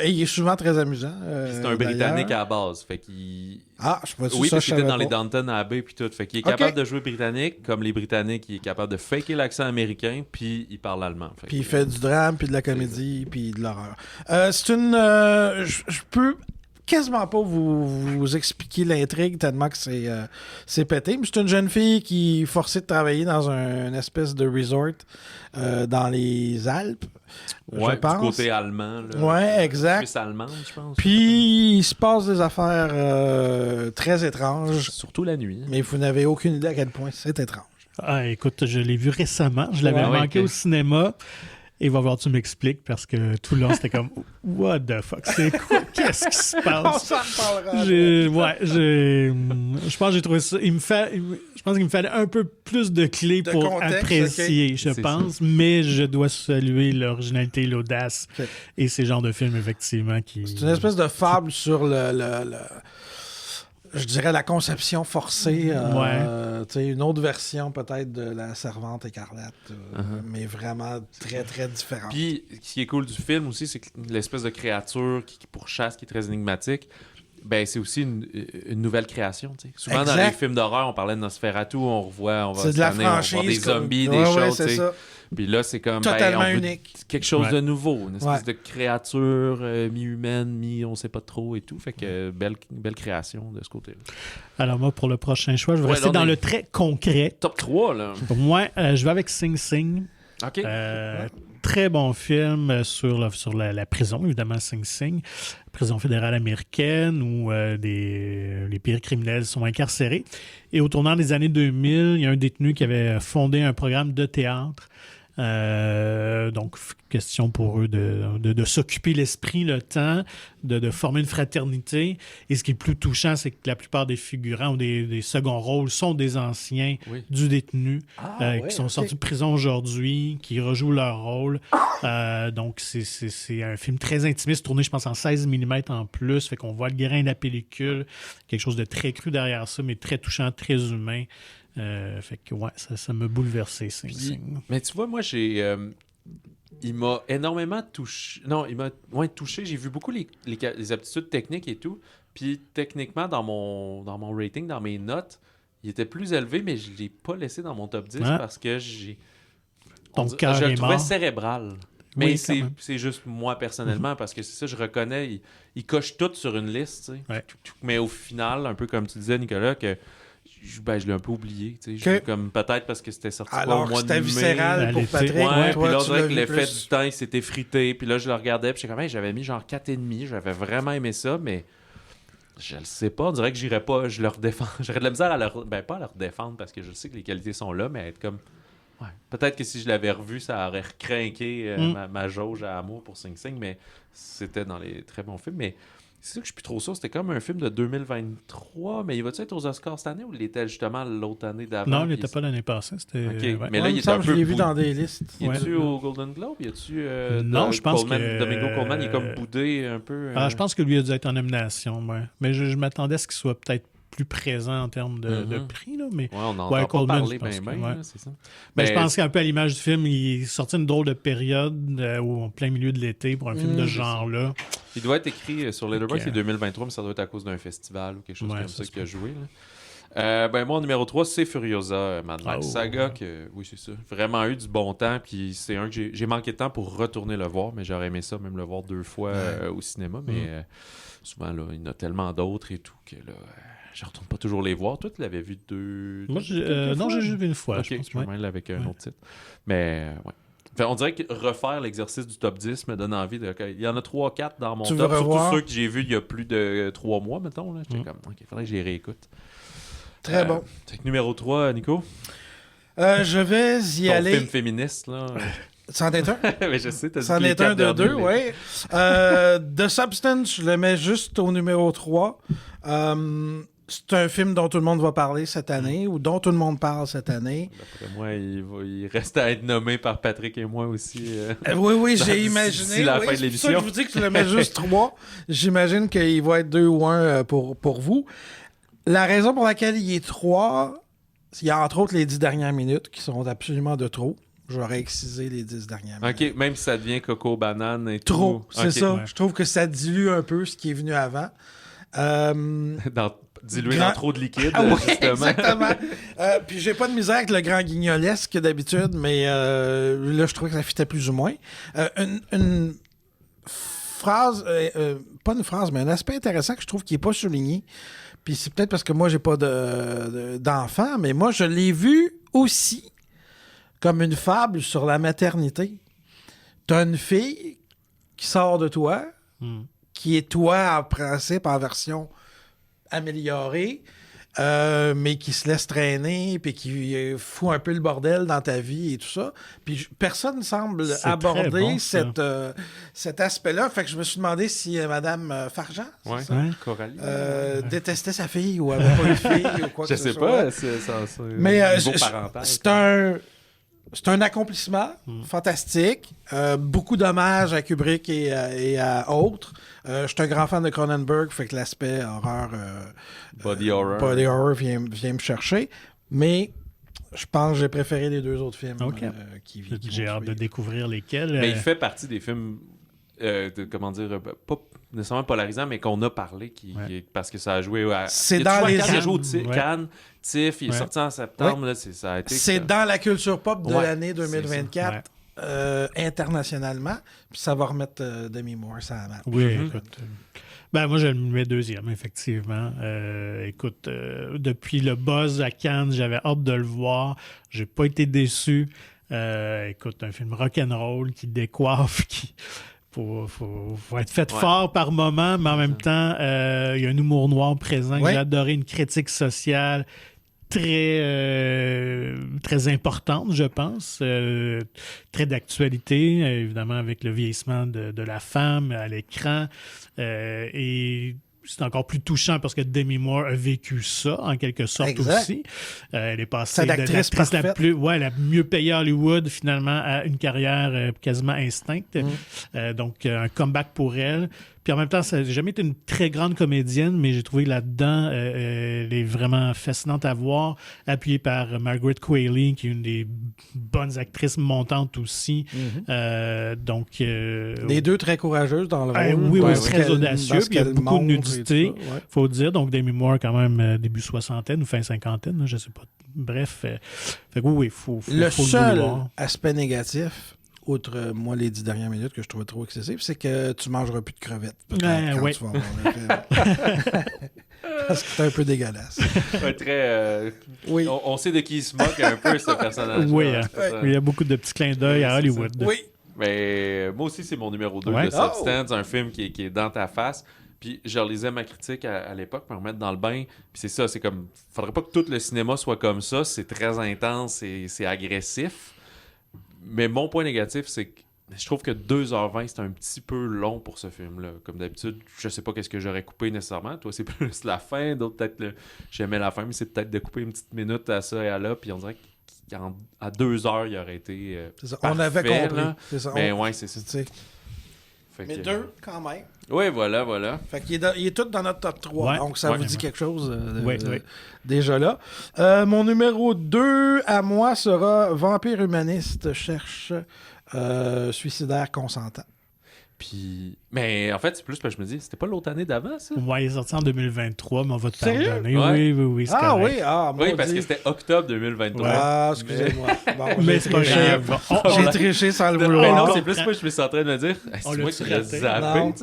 Et il est souvent très amusant. C'est un Britannique à la base, fait qu'il... Ah, je sais pas si oui, ça, parce qu'il était dans pas. les Downton Abbey puis tout, fait qu'il est capable de jouer britannique, comme les Britanniques, il est capable de faker l'accent américain, puis il parle allemand. Puis il fait du drame, puis de la comédie, puis de l'horreur. C'est une... je peux quasiment pas vous expliquer l'intrigue tellement que c'est pété. Mais c'est une jeune fille qui est forcée de travailler dans une espèce de resort dans les Alpes, je pense. Du côté allemand. Là, ouais, exact. Suisse allemande, je pense. Puis il se passe des affaires très étranges. Surtout la nuit. Mais vous n'avez aucune idée à quel point c'est étrange. Ah, écoute, je l'ai vu récemment. Je l'avais manqué au cinéma. Et va voir, tu m'expliques, parce que tout le long, c'était comme « What the fuck? C'est quoi? Qu'est-ce qui se passe? » On s'en reparlera. Je pense que j'ai trouvé ça... Je pense qu'il me fallait un peu plus de clés pour contexte, apprécier, je pense. Ça. Mais je dois saluer l'originalité, l'audace et ces genres de films, effectivement. C'est une espèce de fable sur je dirais la conception forcée, une autre version peut-être de La Servante écarlate, mais vraiment très, très différente. Puis, ce qui est cool du film aussi, c'est que l'espèce de créature qui pourchasse, qui est très énigmatique, ben c'est aussi une nouvelle création. T'sais. Souvent, dans les films d'horreur, on parlait de Nosferatu, on voit de la franchise, on voit des zombies, des choses. C'est ça. Puis là, c'est comme totalement unique. Quelque chose de nouveau, une espèce de créature mi-humaine, on sait pas trop et tout. Fait que belle création de ce côté-là. Alors moi, pour le prochain choix, je vais rester dans le très concret. Top 3, là. Moi, je vais avec Sing Sing. OK. Très bon film sur la prison, évidemment, Sing Sing, prison fédérale américaine où les pires criminels sont incarcérés. Et au tournant des années 2000, il y a un détenu qui avait fondé un programme de théâtre. Donc, question pour eux de s'occuper l'esprit, le temps, de former une fraternité. Et ce qui est plus touchant, c'est que la plupart des figurants ou des seconds rôles sont des anciens du détenu qui sont sortis de prison aujourd'hui, qui rejouent leur rôle. Donc, c'est un film très intimiste, tourné, je pense, en 16 mm en plus. Fait qu'on voit le grain de la pellicule, quelque chose de très cru derrière ça, mais très touchant, très humain. Fait que ça m'a bouleversé, Sing Sing. Mais tu vois, moi il m'a énormément touché. Non, il m'a touché. J'ai vu beaucoup les aptitudes techniques et tout. Puis techniquement, dans mon rating, dans mes notes, il était plus élevé, mais je ne l'ai pas laissé dans mon top 10 parce que je le trouvais cérébral. Mais c'est juste moi personnellement, parce que c'est ça, je reconnais, il coche tout sur une liste. Mais au final, un peu comme tu disais, Nicolas, que je l'ai un peu oublié. Comme peut-être parce que c'était sorti au mois de mai. C'était viscéral pour Patrick. Puis là, on dirait que l'effet du temps, il s'était frité. Puis là, je le regardais. Puis j'avais mis genre 4,5. J'avais vraiment aimé ça, mais je le sais pas. On dirait que j'irais pas. Je leur défends. J'aurais de la misère à leur. Ben, pas à leur défendre parce que je sais que les qualités sont là, mais être comme. Ouais. Peut-être que si je l'avais revu, ça aurait recrinqué ma jauge à amour pour Sing Sing, mais c'était dans les très bons films. Mais c'est ça que je suis plus trop sûr. C'était comme un film de 2023, mais il va-tu être aux Oscars cette année ou il était justement l'autre année d'avant? Non, il n'était pas l'année passée. C'était... Okay. Mais là, il est un peu... Je l'ai vu dans des listes. Y a-tu au Golden Globe? Y a-tu non, je pense que... Domingo Coleman, il est comme boudé un peu. Je pense que lui a dû être en nomination. Mais je m'attendais à ce qu'il soit peut-être plus présent en termes de prix. Là, mais on en a pas parlé c'est ça. Mais je pense qu'un peu à l'image du film, il est sorti une drôle de période en plein milieu de l'été pour un film de ce genre-là. Il doit être écrit sur Letterboxd, c'est 2023, mais ça doit être à cause d'un festival ou quelque chose comme ça qui a joué. Moi, numéro 3, c'est Furiosa, Mad Max Saga, que, oui, c'est ça. Vraiment eu du bon temps, puis c'est un que j'ai manqué de temps pour retourner le voir, mais j'aurais aimé ça, même le voir 2 fois au cinéma, mais souvent, là, il y en a tellement d'autres et tout, que là, je retourne pas toujours les voir. Toi, tu l'avais vu 2... Moi, non, j'ai juste vu une fois, je pense. Même avec un autre titre. Mais, ouais. Enfin, on dirait que refaire l'exercice du top 10 me donne envie de... Il y en a 3-4 dans mon top, surtout ceux que j'ai vus il y a plus de 3 mois, mettons. Là. J'étais comme, OK, il faudrait que je les réécoute. Très bon. Numéro 3, Nico? Je vais y aller... film féministe, là. C'en est un? Mais je sais, t'as dit c'en est un de 2, oui. The Substance, je le mets juste au numéro 3. C'est un film dont tout le monde va parler cette année, ou dont tout le monde parle cette année. D'après moi, il reste à être nommé par Patrick et moi aussi. Oui, j'ai imaginé. D'ici la fin de l'émission. C'est pour ça que je vous dis que je le mets juste 3. J'imagine qu'il va être 2 ou 1 pour vous. La raison pour laquelle il est 3, il y a entre autres les 10 dernières minutes qui sont absolument de trop. J'aurais excisé les 10 dernières minutes. OK, même si ça devient coco banane et tout. Trop, c'est ça. Ouais. Je trouve que ça dilue un peu ce qui est venu avant. Dilué dans trop de liquide, justement. Exactement. Puis j'ai pas de misère avec le grand guignolesque d'habitude, mais là, je trouvais que ça fitait plus ou moins. Une phrase, pas une phrase, mais un aspect intéressant que je trouve qui est pas souligné, puis c'est peut-être parce que moi, j'ai pas d'enfant, mais moi, je l'ai vu aussi comme une fable sur la maternité. T'as une fille qui sort de toi, qui est toi en principe en version améliorée, mais qui se laisse traîner, puis qui fout un peu le bordel dans ta vie et tout ça. Puis personne ne semble aborder cet aspect-là. Fait que je me suis demandé si Mme Farjean, Coralie, détestait sa fille ou avait pas de fille ou quoi que ce soit. Je sais pas. Mais c'est un accomplissement fantastique. Beaucoup d'hommages à Kubrick et à autres. Je suis un grand fan de Cronenberg, fait que l'aspect horreur, body horror vient me chercher. Mais je pense que j'ai préféré les 2 autres films. Qui j'ai hâte de découvrir lesquels. Mais il fait partie des films, pas nécessairement polarisants, mais qu'on a parlé, parce que ça a joué à... C'est dans les... Cannes, il a joué au Cannes, TIFF, il est sorti en septembre. Là, ça a été... C'est dans la culture pop de l'année 2024. Internationalement, puis ça va remettre Demi Moore ça à la map. Oui, écoute. Moi, je le mets 2e, effectivement. Écoute, depuis le buzz à Cannes, j'avais hâte de le voir. J'ai pas été déçu. Écoute, un film rock'n'roll qui décoiffe, qui... Faut être fait fort par moment, mais en même temps, il y a un humour noir présent. J'ai adoré, une critique sociale très importante, je pense, très d'actualité, évidemment avec le vieillissement de la femme à l'écran, et c'est encore plus touchant parce que Demi Moore a vécu ça, en quelque sorte aussi. Elle est passée de l'actrice la mieux payée à Hollywood, finalement, à une carrière quasiment instincte. Donc, un comeback pour elle. Puis en même temps, ça n'a jamais été une très grande comédienne, mais j'ai trouvé là-dedans, elle est vraiment fascinante à voir, appuyée par Margaret Qualley, qui est une des bonnes actrices montantes aussi. Donc, les 2 très courageuses dans le rôle. Oui, très audacieux. Puis il y a beaucoup de nudité, faut dire. Donc, Demi Moore, quand même, début soixantaine ou fin cinquantaine, je ne sais pas. Bref, fait que oui, il faut le seul aspect négatif, outre moi les 10 dernières minutes que je trouvais trop excessif, c'est que tu mangeras plus de crevettes quand tu vas voir le film. Parce que c'est un peu dégueulasse. On sait de qui il se moque un peu, ce personnage. Il y a beaucoup de petits clins d'œil à Hollywood. Oui. Mais moi aussi, c'est mon numéro 2 de Substance, un film qui est dans ta face. Puis je relisais ma critique à l'époque pour me remettre dans le bain. Puis c'est ça, c'est comme... Faudrait pas que tout le cinéma soit comme ça. C'est très intense, c'est agressif. Mais mon point négatif, c'est que je trouve que 2h20, c'est un petit peu long pour ce film-là. Comme d'habitude, je sais pas qu'est-ce que j'aurais coupé nécessairement. Toi, c'est plus la fin. D'autres, peut-être, j'aimais la fin, mais c'est peut-être de couper une petite minute à ça et à là. Puis on dirait qu'à 2 heures, il aurait été c'est ça. On avait compris. Là. C'est ça. Mais ouais, c'est ça. Mais 2, quand même. Oui, voilà. Fait qu'il est tout dans notre top 3. Donc, ça vous dit quelque chose déjà là. Mon numéro 2 à moi sera Vampire humaniste cherche suicidaire consentant. Puis, mais en fait, c'est plus parce que je me dis, c'était pas l'autre année d'avant, ça? Ouais, il est sorti en 2023, mais on va te Sérieux? pardonner. Ouais. Oui, c'est Ah correct. oui, ah, Oui, parce que c'était octobre 2023. Ah, excusez-moi. Bon, Mais c'est pas grave. J'ai triché sans le Mais vouloir. non, c'est plus moi, je me suis en train de me dire, c'est moi qui l'ai zappé.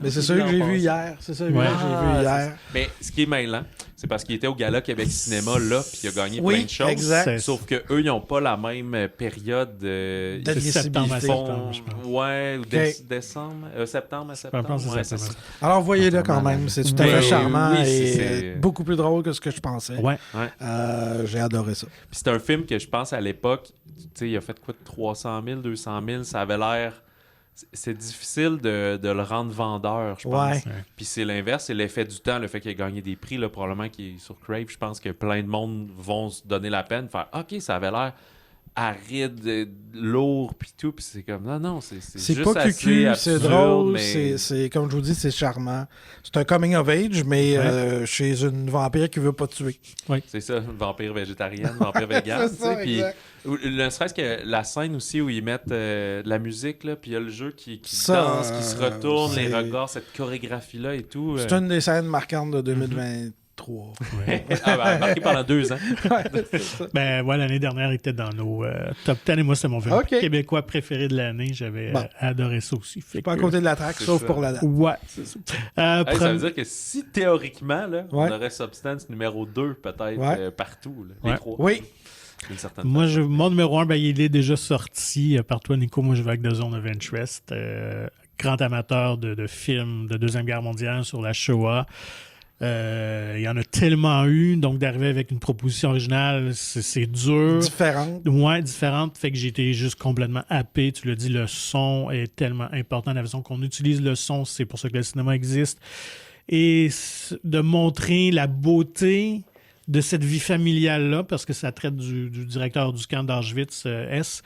Mais c'est celui que j'ai vu hier. C'est ça que j'ai vu hier. Mais ce qui est mêlant, c'est parce qu'il était au Gala Québec Cinéma, là, puis il a gagné plein de choses. Exact. Sauf qu'eux, ils n'ont pas la même période d'admissibilité. Septembre, je pense. Ouais, ou décembre, septembre à septembre. Ouais, c'est ça. Alors, voyez-le quand même. C'est tout à fait charmant oui, et beaucoup plus drôle que ce que je pensais. Ouais. J'ai adoré ça. Puis c'est un film que je pense à l'époque, tu sais, il a fait quoi de 300 000, 200 000, ça avait l'air... C'est difficile de le rendre vendeur, je pense. Ouais. Puis c'est l'inverse, c'est l'effet du temps, le fait qu'il a gagné des prix, là, probablement qu'il est sur Crave. Je pense que plein de monde vont se donner la peine, faire « OK, ça avait l'air aride, lourd, puis tout. » Puis c'est comme « Non, c'est juste pas assez cucu, absurde, c'est drôle, mais... c'est comme je vous dis, c'est charmant. C'est un coming of age, mais chez une vampire qui veut pas tuer. Oui. C'est ça, vampire végétarienne, vampire vegan. C'est ça, puis exact. ne serait-ce que la scène aussi où ils mettent de la musique, là, puis il y a le jeu qui danse, qui se retourne, les regards, cette chorégraphie-là et tout. C'est une des scènes marquantes de 2023. Marqué pendant 2 ans. C'est ça. Ben, ouais, l'année dernière, il était dans nos top 10 et moi, c'est mon film québécois préféré de l'année. J'avais adoré ça aussi. Fait pas à côté de la traque, sauf pour la date. Ouais, c'est ça. Ça veut dire que si théoriquement, là, on aurait Substance numéro 2 peut-être partout, là, les 3. Oui. Moi, mon numéro 1, il est déjà sorti. Par toi, Nico, moi, je vais avec The Zone of Interest. Grand amateur de films de Deuxième Guerre mondiale sur la Shoah. Il y en a tellement eu, donc d'arriver avec une proposition originale, c'est dur. Différente. Ouais, différente. Fait que j'ai été juste complètement happé. Tu l'as dit, le son est tellement important. La façon qu'on utilise le son, c'est pour ça que le cinéma existe. Et de montrer la beauté de cette vie familiale-là, parce que ça traite du directeur du camp d'Auschwitz, S,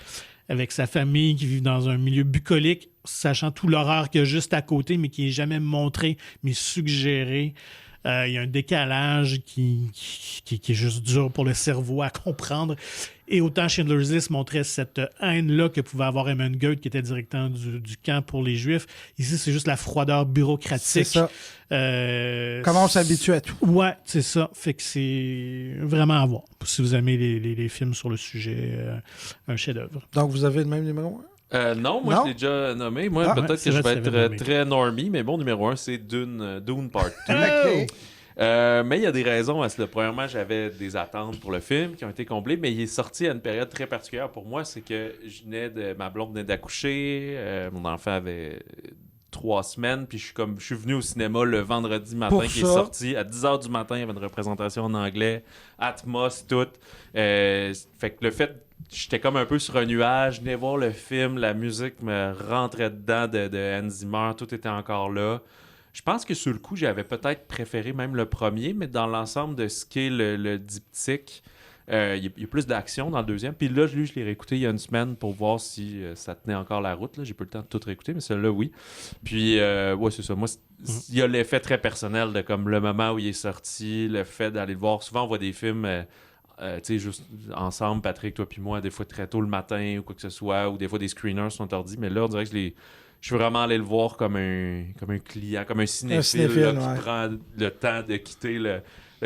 avec sa famille qui vit dans un milieu bucolique, sachant tout l'horreur qu'il y a juste à côté, mais qui n'est jamais montré, mais suggéré. Il y a un décalage qui est juste dur pour le cerveau à comprendre. Et autant Schindler's List montrait cette haine-là que pouvait avoir Eamon Goethe, qui était directeur du camp pour les Juifs. Ici, c'est juste la froideur bureaucratique. C'est ça. Comment on s'habitue à tout. Ouais, c'est ça. Fait que c'est vraiment à voir. Si vous aimez les films sur le sujet, un chef-d'œuvre. Donc, vous avez le même numéro 1? Non, moi je l'ai déjà nommé. Moi, peut-être que je vais être très normie, mais mon numéro 1, c'est Dune Part 2. Okay. Mais il y a des raisons à cela. Premièrement, j'avais des attentes pour le film qui ont été comblées, mais il est sorti à une période très particulière pour moi. C'est que ma blonde venait d'accoucher, mon enfant avait 3 semaines, puis je suis venu au cinéma le vendredi matin qui est sorti. À 10h du matin, il y avait une représentation en anglais, Atmos, tout. Fait que le fait, j'étais comme un peu sur un nuage, je venais voir le film, la musique me rentrait dedans de Hans Zimmer, tout était encore là. Je pense que sur le coup, j'avais peut-être préféré même le premier, mais dans l'ensemble de ce qu'est le diptyque, il y a plus d'action dans le deuxième. Puis là, je l'ai réécouté il y a une semaine pour voir si ça tenait encore la route. Là. J'ai pas eu le temps de tout réécouter, mais celui-là, oui. Puis, ouais, c'est ça. Moi, il y a l'effet très personnel de comme le moment où il est sorti, le fait d'aller le voir. Souvent, on voit des films... tu sais, juste ensemble, Patrick, toi puis moi, des fois très tôt le matin ou quoi que ce soit, ou des fois des screeners sont ordi, mais là, on dirait que je suis vraiment allé le voir comme un client, comme un cinéphile qui prend le temps de quitter le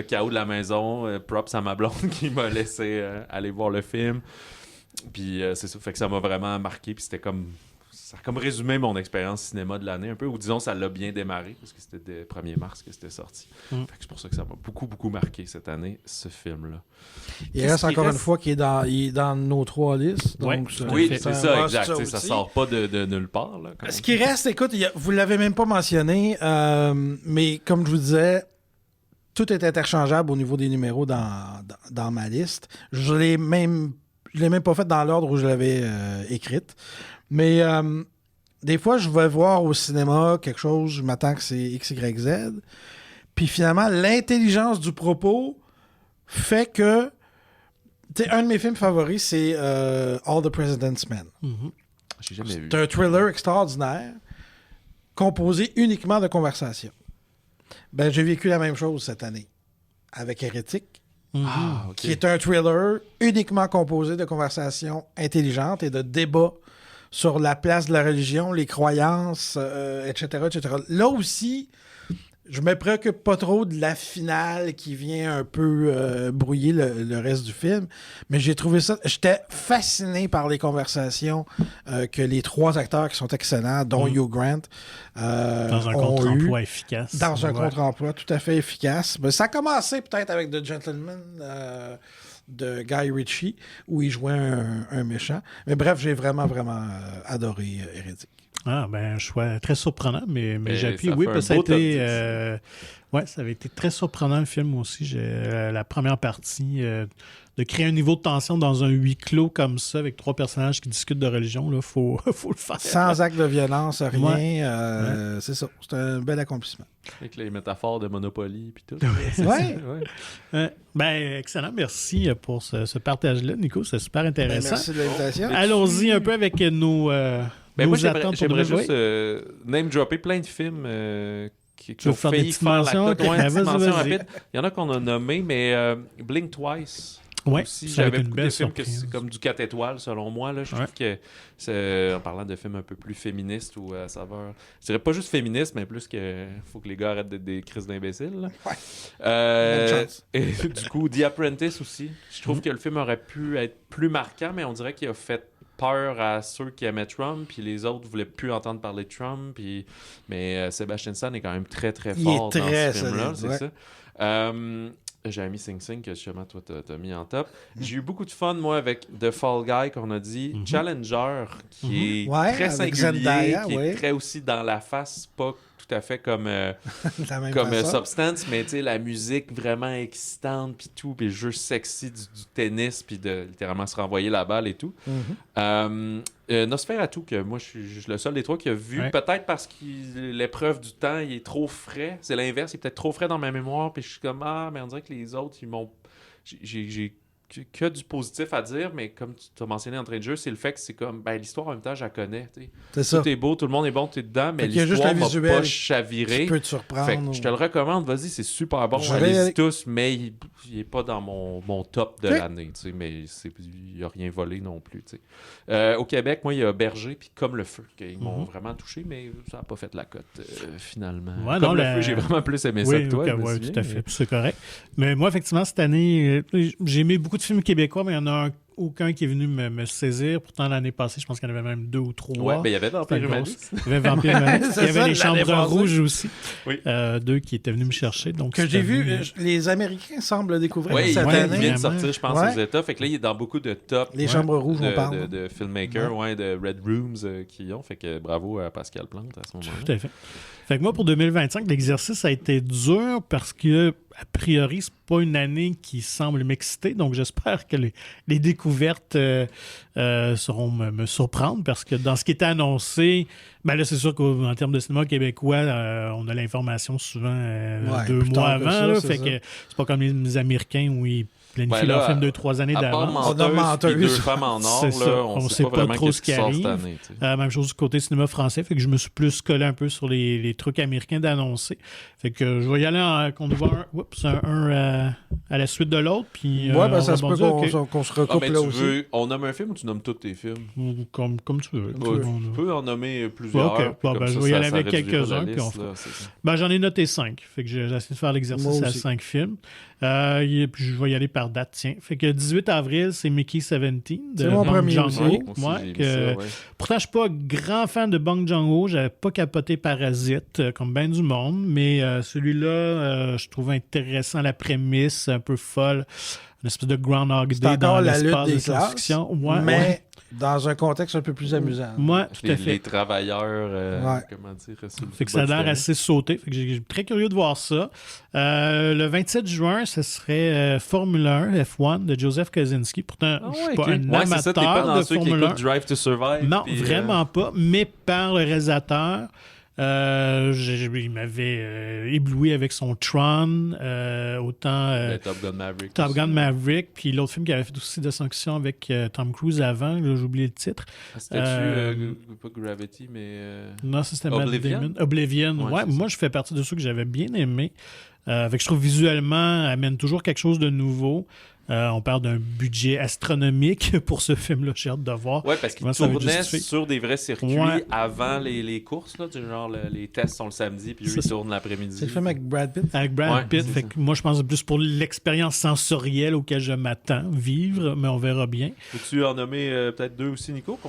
chaos de la maison. Props à ma blonde qui m'a laissé aller voir le film. Puis c'est ça, fait que ça m'a vraiment marqué, puis c'était comme... Ça a comme résumé mon expérience cinéma de l'année un peu, ou disons ça l'a bien démarré, parce que c'était le 1er mars que c'était sorti. Fait que c'est pour ça que ça m'a beaucoup, beaucoup marqué cette année, ce film-là. Il reste encore une fois qu'il est dans nos 3 listes. Donc oui, c'est ça, exact. Ça sort pas de nulle part. Là, ce qui reste, écoute, vous l'avez même pas mentionné, mais comme je vous disais, tout est interchangeable au niveau des numéros dans ma liste. Je l'ai même pas fait dans l'ordre où je l'avais écrite. Mais des fois, je vais voir au cinéma quelque chose, je m'attends que c'est X, Y, Z. Puis finalement, l'intelligence du propos fait que... Tu sais, un de mes films favoris, c'est All the President's Men. Mm-hmm. J'ai jamais vu. C'est un thriller extraordinaire, composé uniquement de conversations. Ben, j'ai vécu la même chose cette année avec Hérétique, qui est un thriller uniquement composé de conversations intelligentes et de débats sur la place de la religion, les croyances, etc., etc. Là aussi, je me préoccupe pas trop de la finale qui vient un peu brouiller le reste du film, mais j'ai trouvé ça... J'étais fasciné par les conversations que les 3 acteurs qui sont excellents, dont Hugh Grant, dans un contre-emploi efficace. Dans un contre-emploi tout à fait efficace. Mais ça a commencé peut-être avec The Gentleman de Guy Ritchie, où il jouait un méchant. Mais bref, j'ai vraiment, vraiment adoré Hérétique. Ah, ben, un choix très surprenant, mais j'appuie. Oui, parce que ça a été. Ça avait été très surprenant le film aussi. La première partie, de créer un niveau de tension dans un huis clos comme ça, avec 3 personnages qui discutent de religion, il faut le faire. Sans acte de violence, rien. C'est ça. C'est un bel accomplissement. Avec les métaphores de Monopoly et tout. Excellent. Merci pour ce partage-là, Nico. C'est super intéressant. Merci de l'invitation. Allons-y un peu avec nos. Moi, j'aimerais juste name-dropper plein de films qui ont failli faire la cote. Mention rapide. Il y en a qu'on a nommé, mais Blink Twice. Oui, j'avais beaucoup de films que c'est comme du 4 étoiles, selon moi. Là. Je trouve que, en parlant de films un peu plus féministes ou à saveur... Je dirais pas juste féministe, mais plus que faut que les gars arrêtent d'être des crises d'imbéciles. Et du coup, The Apprentice aussi. Je trouve que le film aurait pu être plus marquant, mais on dirait qu'il a fait peur à ceux qui aimaient Trump, puis les autres voulaient plus entendre parler de Trump. Mais Sebastian Stan est quand même très, très fort dans ce film-là, c'est ça. J'avais mis Sing Sing, que justement, toi, t'as mis en top. J'ai eu beaucoup de fun, moi, avec The Fall Guy, qu'on a dit. Challenger, qui est très singulier, qui est très aussi dans la face, pas tout à fait comme Substance, mais tu sais, la musique vraiment excitante, puis tout, puis le jeu sexy du tennis, puis de littéralement se renvoyer la balle et tout. Nosferatu, que moi, je suis le seul des 3 qui a vu, peut-être parce que l'épreuve du temps, il est trop frais. C'est l'inverse, il est peut-être trop frais dans ma mémoire, puis je suis comme, mais on dirait que les autres, ils m'ont... J'ai que du positif à dire, mais comme tu as mentionné en train de jeu, c'est le fait que c'est comme, l'histoire en même temps, je la connais. C'est ça. Tout est beau, tout le monde est bon, tout est dedans, mais l'histoire m'a pas chaviré. Qui peut te surprendre. Fait que je te le recommande, vas-y, c'est super bon. Allez-y tous, mais il est pas dans mon top de l'année, mais il n'y a rien volé non plus. Au Québec, moi, il y a Berger puis Comme le feu, qui m'ont vraiment touché, mais ça n'a pas fait la cote, finalement. Comme le feu, j'ai vraiment plus aimé ça que toi. Oui, tout à fait, c'est correct. Mais moi, effectivement, cette année, j'ai aimé beaucoup de films québécois, mais il y en a aucun qui est venu me saisir. Pourtant, l'année passée, je pense qu'il y en avait même 2 ou 3. Ouais, mais il y avait Vampire Humaniste. Il y avait Vampire Humaniste. Il y avait Les Chambres Rouges aussi. Oui. 2 qui étaient venus me chercher. Donc, que j'ai vu, les Américains semblent découvrir cette année. Il vient de sortir, je pense, aux États. Fait que là, il est dans beaucoup de top Les Chambres Rouges, on parle. De filmmakers, de Red Rooms qui ont. Fait que bravo à Pascal Plante à ce moment-là. Tout à fait. Fait que moi, pour 2025, l'exercice a été dur parce que, a priori, c'est pas une année qui semble m'exciter. Donc, j'espère que les découvertes sauront me surprendre parce que dans ce qui était annoncé, là, c'est sûr qu'en termes de cinéma québécois, on a l'information souvent 2 mois avant. Fait que c'est pas comme les Américains où ils planifient leur film 2-3 années d'avance. On a Menteuse puis 2 femmes en or, là, on sait pas trop ce qui arrive. Même chose du côté cinéma français, fait que je me suis plus collé un peu sur les trucs américains d'annoncer. Fait que je vais y aller qu'on voit un à la suite de l'autre. Puis, ça se peut qu'on se recoupe là aussi. On nomme un film ou tu nommes tous tes films? Comme tu veux. Tu peux en nommer plusieurs. Je vais y aller avec quelques-uns. J'en ai noté 5. Fait que j'ai essayé de faire l'exercice à 5 films. Puis je vais y aller par date, tiens. Fait que 18 avril, c'est Mickey 17 de Bong Joon-ho. Pourtant, je suis pas grand fan de Bong Joon-ho. J'avais pas capoté Parasite, comme bien du monde. Mais celui-là, je trouve intéressant la prémisse, un peu folle. Une espèce de Groundhog Day dans l'espace de science-fiction. Mais dans un contexte un peu plus amusant. Moi, tout à fait. Les travailleurs, comment dire, fait que ça a l'air assez sauté. Fait que j'ai très curieux de voir ça. Le 27 juin, ce serait Formule 1 F1 de Joseph Kosinski. Pourtant, je suis pas un amateur de Formule 1. Drive to Survive. Non, vraiment pas. Mais par le réalisateur. Il m'avait ébloui avec son Tron, autant Top Gun Maverick, puis l'autre film qu'il avait fait aussi de sanction avec Tom Cruise avant, là, j'ai oublié le titre. C'était pas Gravity, mais non, ça c'était Matt Damon. Oblivion. Ouais, moi je fais partie de ceux que j'avais bien aimé. Avec je trouve visuellement amène toujours quelque chose de nouveau. On parle d'un budget astronomique pour ce film-là. J'ai hâte de voir. Oui, parce qu'il tournait sur des vrais circuits avant les courses. Là, genre, les tests sont le samedi, puis ils tournent l'après-midi. C'est le film avec Brad Pitt? Avec Brad Pitt. Fait que moi, je pense plus pour l'expérience sensorielle auquel je m'attends vivre, mais on verra bien. Peux-tu en nommer peut-être 2 aussi, Nico?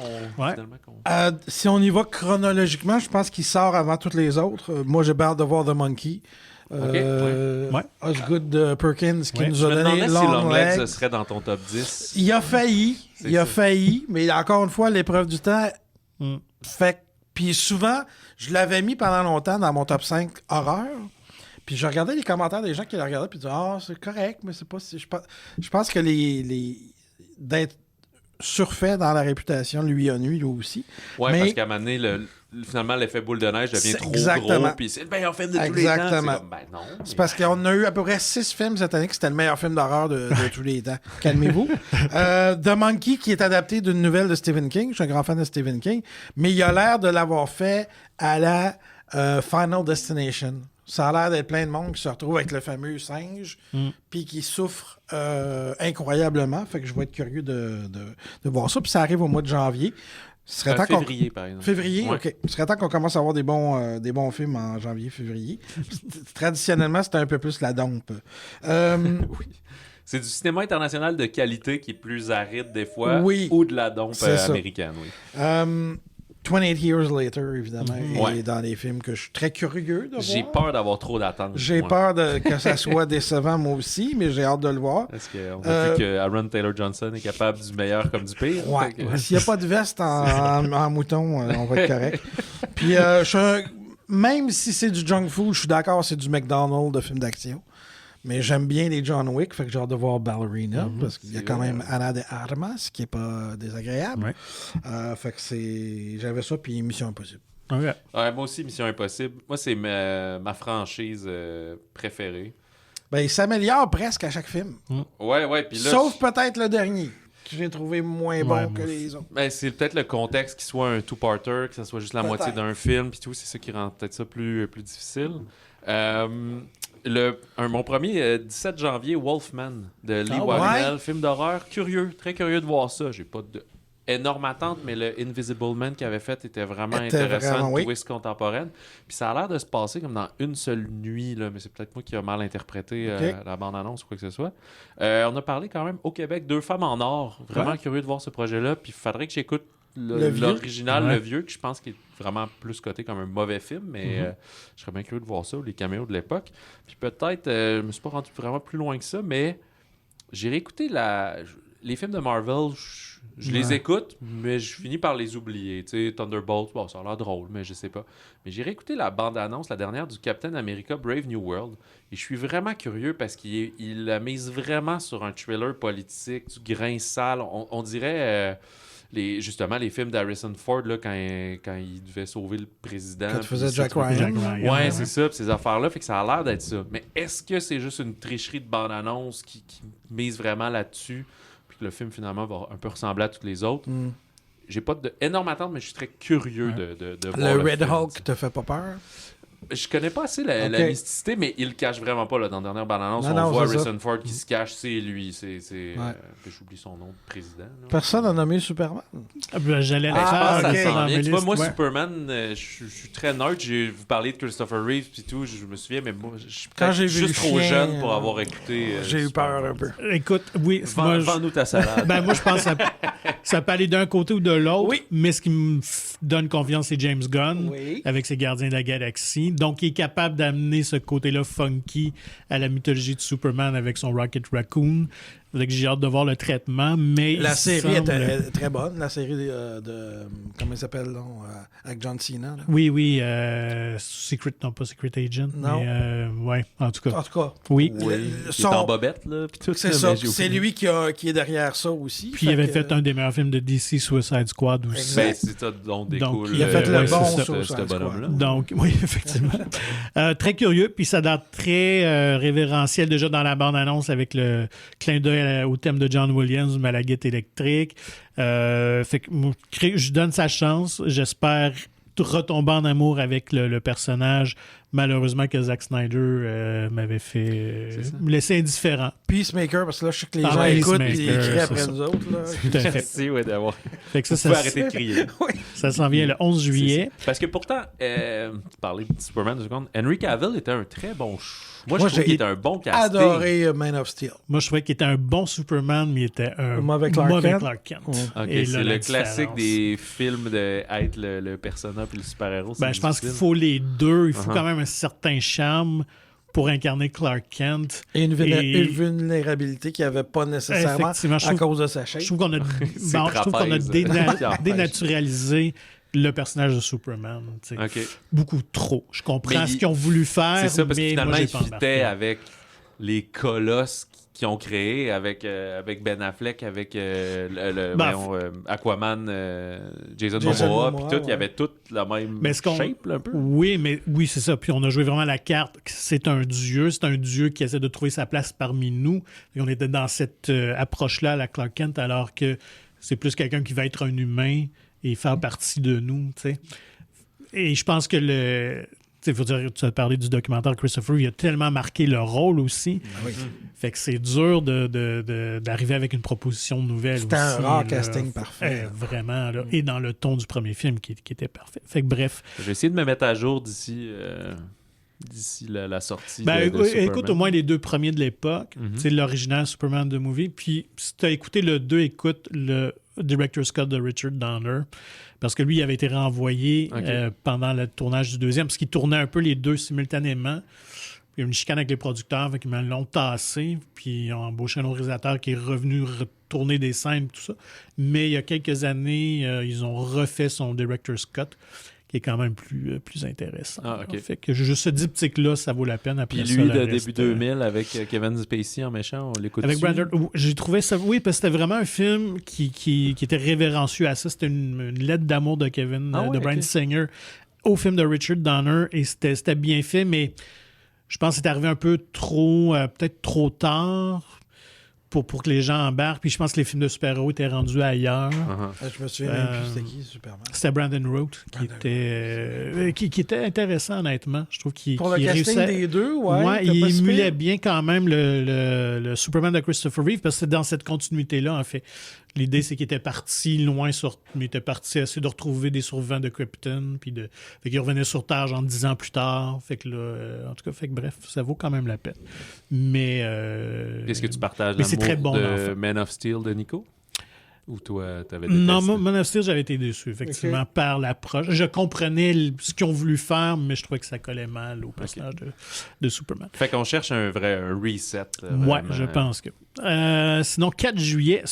Si on y va chronologiquement, je pense qu'il sort avant tous les autres. Moi, j'ai hâte de voir The Monkey. Osgood Perkins qui nous a donné Long Legs. Ce serait dans ton top 10. Il a failli, mais encore une fois, l'épreuve du temps fait. Puis souvent, je l'avais mis pendant longtemps dans mon top 5 horreur. Puis je regardais les commentaires des gens qui le regardaient puis disaient c'est correct, mais c'est pas si. Je pense que d'être surfait dans la réputation lui a nuit, lui aussi. Oui, parce qu'à un moment donné, finalement, l'effet boule de neige devient trop gros, puis c'est le meilleur film de tous les temps. C'est non. C'est parce qu'on a eu à peu près 6 films cette année que c'était le meilleur film d'horreur de tous les temps. Calmez-vous. The Monkey, qui est adapté d'une nouvelle de Stephen King. Je suis un grand fan de Stephen King. Mais il a l'air de l'avoir fait à la Final Destination. Ça a l'air d'être plein de monde qui se retrouve avec le fameux singe, puis qui souffre incroyablement. Fait que je vais être curieux de voir ça. Puis ça arrive au mois de janvier. Février, par exemple. Février, ouais. OK. Ce serait temps qu'on commence à avoir des bons films en janvier, février. Traditionnellement, c'était un peu plus la dompe. Oui. C'est du cinéma international de qualité qui est plus aride des fois, ou de la dompe américaine, oui. 28 Years Later, évidemment, et dans les films que je suis très curieux de voir. J'ai peur d'avoir trop d'attentes. J'ai peur que ça soit décevant, moi aussi, mais j'ai hâte de le voir. Parce qu'on a vu que Aaron Taylor-Johnson est capable du meilleur comme du pire. Ouais. S'il n'y a pas de veste en mouton, on va être correct. Puis, même si c'est du junk food, je suis d'accord, c'est du McDonald's de film d'action. Mais j'aime bien les John Wick, fait que j'ai hâte de voir Ballerina, parce qu'il y a quand même Ana de Armas, qui est pas désagréable. Fait que j'avais ça, puis Mission Impossible. Okay. Ouais, moi aussi, Mission Impossible. Moi, c'est ma franchise préférée. Ben, il s'améliore presque à chaque film. Ouais. Puis là, sauf peut-être le dernier, que j'ai trouvé moins bon que les autres. Ben, c'est peut-être le contexte qu'il soit un two-parter, que ce soit juste la moitié d'un film, puis tout, c'est ça qui rend peut-être ça plus difficile. Mon premier, 17 janvier, Wolfman de Lee Whannell, film d'horreur, très curieux de voir ça. J'ai pas énorme attente, mais le Invisible Man qu'il avait fait était vraiment intéressant, une twist contemporaine. Puis ça a l'air de se passer comme dans une seule nuit, là, mais c'est peut-être moi qui ai mal interprété la bande-annonce ou quoi que ce soit. On a parlé quand même au Québec, 2 femmes en or. Vraiment curieux de voir ce projet-là. Puis il faudrait que j'écoute l'original, le vieux, que je pense qu'il est vraiment plus coté comme un mauvais film, mais je serais bien curieux de voir ça, ou les caméos de l'époque. Puis peut-être, je me suis pas rendu vraiment plus loin que ça, mais j'ai réécouté les films de Marvel, je les écoute, mais je finis par les oublier. Tu sais, Thunderbolt, ça a l'air drôle, mais je sais pas. Mais j'ai réécouté la bande-annonce, la dernière, du Captain America Brave New World, et je suis vraiment curieux parce qu'il la mise vraiment sur un thriller politique, du grain sale. On dirait... justement, les films d'Harrison Ford, là, quand il devait sauver le président. Quand tu faisais Jack Ryan. Ouais, c'est ça, puis ces affaires-là, fait que ça a l'air d'être ça. Mais est-ce que c'est juste une tricherie de bande-annonce qui mise vraiment là-dessus, puis que le film, finalement, va un peu ressembler à tous les autres? J'ai pas énorme attente, mais je suis très curieux de voir le Red Hulk te fait pas peur? Je connais pas assez la mysticité, mais il le cache vraiment pas. Là, dans la dernière bande-annonce, on voit Harrison Ford qui se cache, c'est lui. J'oublie son nom de président. Là. Personne n'a nommé Superman. J'allais le faire. Tu vois, moi, Superman, je suis très nerd. Vous parlez de Christopher Reeve et tout, je me souviens, mais moi, je suis peut-être juste trop jeune pour avoir écouté. J'ai eu peur un peu. Écoute, oui. Vends-nous ta salade. Moi, je pense que ça peut aller d'un côté ou de l'autre, mais ce qui me donne confiance, c'est James Gunn, avec ses Gardiens de la Galaxie. Donc, il est capable d'amener ce côté-là funky à la mythologie de Superman avec son Rocket Raccoon. J'ai hâte de voir le traitement, mais... La série est très bonne, la série de comment il s'appelle, là, avec John Cena. Là. Oui, Secret Agent. Non. Mais, en tout cas. Oui. Il est en bobette, là. C'est ça. C'est lui qui est derrière ça aussi. Puis il avait fait un des meilleurs films de DC, Suicide Squad aussi. Ben, c'est ça dont découle. Il a fait le bon ce bonhomme-là. Donc, oui, effectivement. Très curieux, puis ça a l'air très révérentiel déjà dans la bande-annonce avec le clin d'œil au thème de John Williams, Malaguette électrique. Fait que je donne sa chance. J'espère retomber en amour avec le personnage. Malheureusement que Zack Snyder m'avait fait me laisser indifférent. Peacemaker, parce que là, je sais que les gens écoutent et ils crient après nous autres. Là. Merci d'avoir... Fait que ça, vous pouvez arrêter de crier. Ça s'en vient le 11 juillet. Parce que pourtant, tu parlais de Superman 2 secondes, Henry Cavill était un très bon Moi, je trouve qu'il était un bon casting. Adoré Man of Steel. Moi, je trouvais qu'il était un bon Superman, mais il était un mauvais Clark Kent. Okay, c'est le classique des films d'être le persona puis le super-héros. Je pense qu'il faut les deux. Il faut quand même un certain charme pour incarner Clark Kent. Et une vulnérabilité qu'il n'y avait pas nécessairement à cause de sa chaîne. Je trouve qu'on a dénaturalisé le personnage de Superman. Beaucoup trop. Je comprends ce qu'ils ont voulu faire, c'est ça, parce mais que finalement, moi, il fitait avec les colosses qu'ils ont créés, avec Ben Affleck, avec Aquaman, Jason Momoa, puis tout, il y avait tout la même shape, là, un peu. Oui, c'est ça. Puis on a joué vraiment la carte. C'est un dieu qui essaie de trouver sa place parmi nous. Et on était dans cette approche-là, la Clark Kent, alors que c'est plus quelqu'un qui va être un humain et faire partie de nous, tu sais. Et je pense que il faut dire, tu as parlé du documentaire Christopher, il a tellement marqué le rôle aussi. Fait que c'est dur d'arriver avec une proposition nouvelle. C'était un rare casting parfait. Vraiment, là, et dans le ton du premier film qui était parfait. Fait que bref. Je vais essayer de me mettre à jour d'ici la sortie de écoute au moins les deux premiers de l'époque. C'est l'original Superman de Movie. Puis si tu as écouté le 2, écoute le Director's Cut de Richard Donner. Parce que lui, il avait été renvoyé pendant le tournage du deuxième, parce qu'il tournait un peu les deux simultanément. Puis il y a eu une chicane avec les producteurs, fait qu'ils me l'ont tassé, puis ils ont embauché un autre réalisateur qui est revenu retourner des scènes, tout ça. Mais il y a quelques années, ils ont refait son Director's Cut, qui est quand même plus intéressant. Fait que juste ce diptyque-là, ça vaut la peine. Après puis lui, de début 2000, avec Kevin Spacey en méchant, on l'écoute. Avec Brandon, j'ai trouvé ça... Oui, parce que c'était vraiment un film qui était révérencieux à ça. C'était une lettre d'amour de Kevin, de Bryan Singer, au film de Richard Donner, et c'était bien fait, mais je pense que c'est arrivé un peu trop... peut-être trop tard... Pour que les gens embarquent. Puis je pense que les films de super-héros étaient rendus ailleurs. Je me souviens même plus c'était qui, Superman. C'était Brandon Routh qui était intéressant, honnêtement. Je trouve qu'il pour le casting des deux, il émulait bien quand même le Superman de Christopher Reeve, parce que c'est dans cette continuité-là, en fait. L'idée, c'est qu'il était parti loin mais il était parti essayer de retrouver des survivants de Krypton, puis fait qu'il revenait sur Terre genre 10 ans plus tard. Fait que là, en tout cas, bref, ça vaut quand même la peine. Mais est-ce que tu partages l'amour de Man of Steel de Nico? Ou toi, t'avais détesté? Non, Man of Steel, j'avais été déçu, effectivement, par l'approche. Je comprenais ce qu'ils ont voulu faire, mais je trouvais que ça collait mal au personnage de Superman. Fait qu'on cherche un reset. Ouais, je pense que. Sinon, 4 juillet,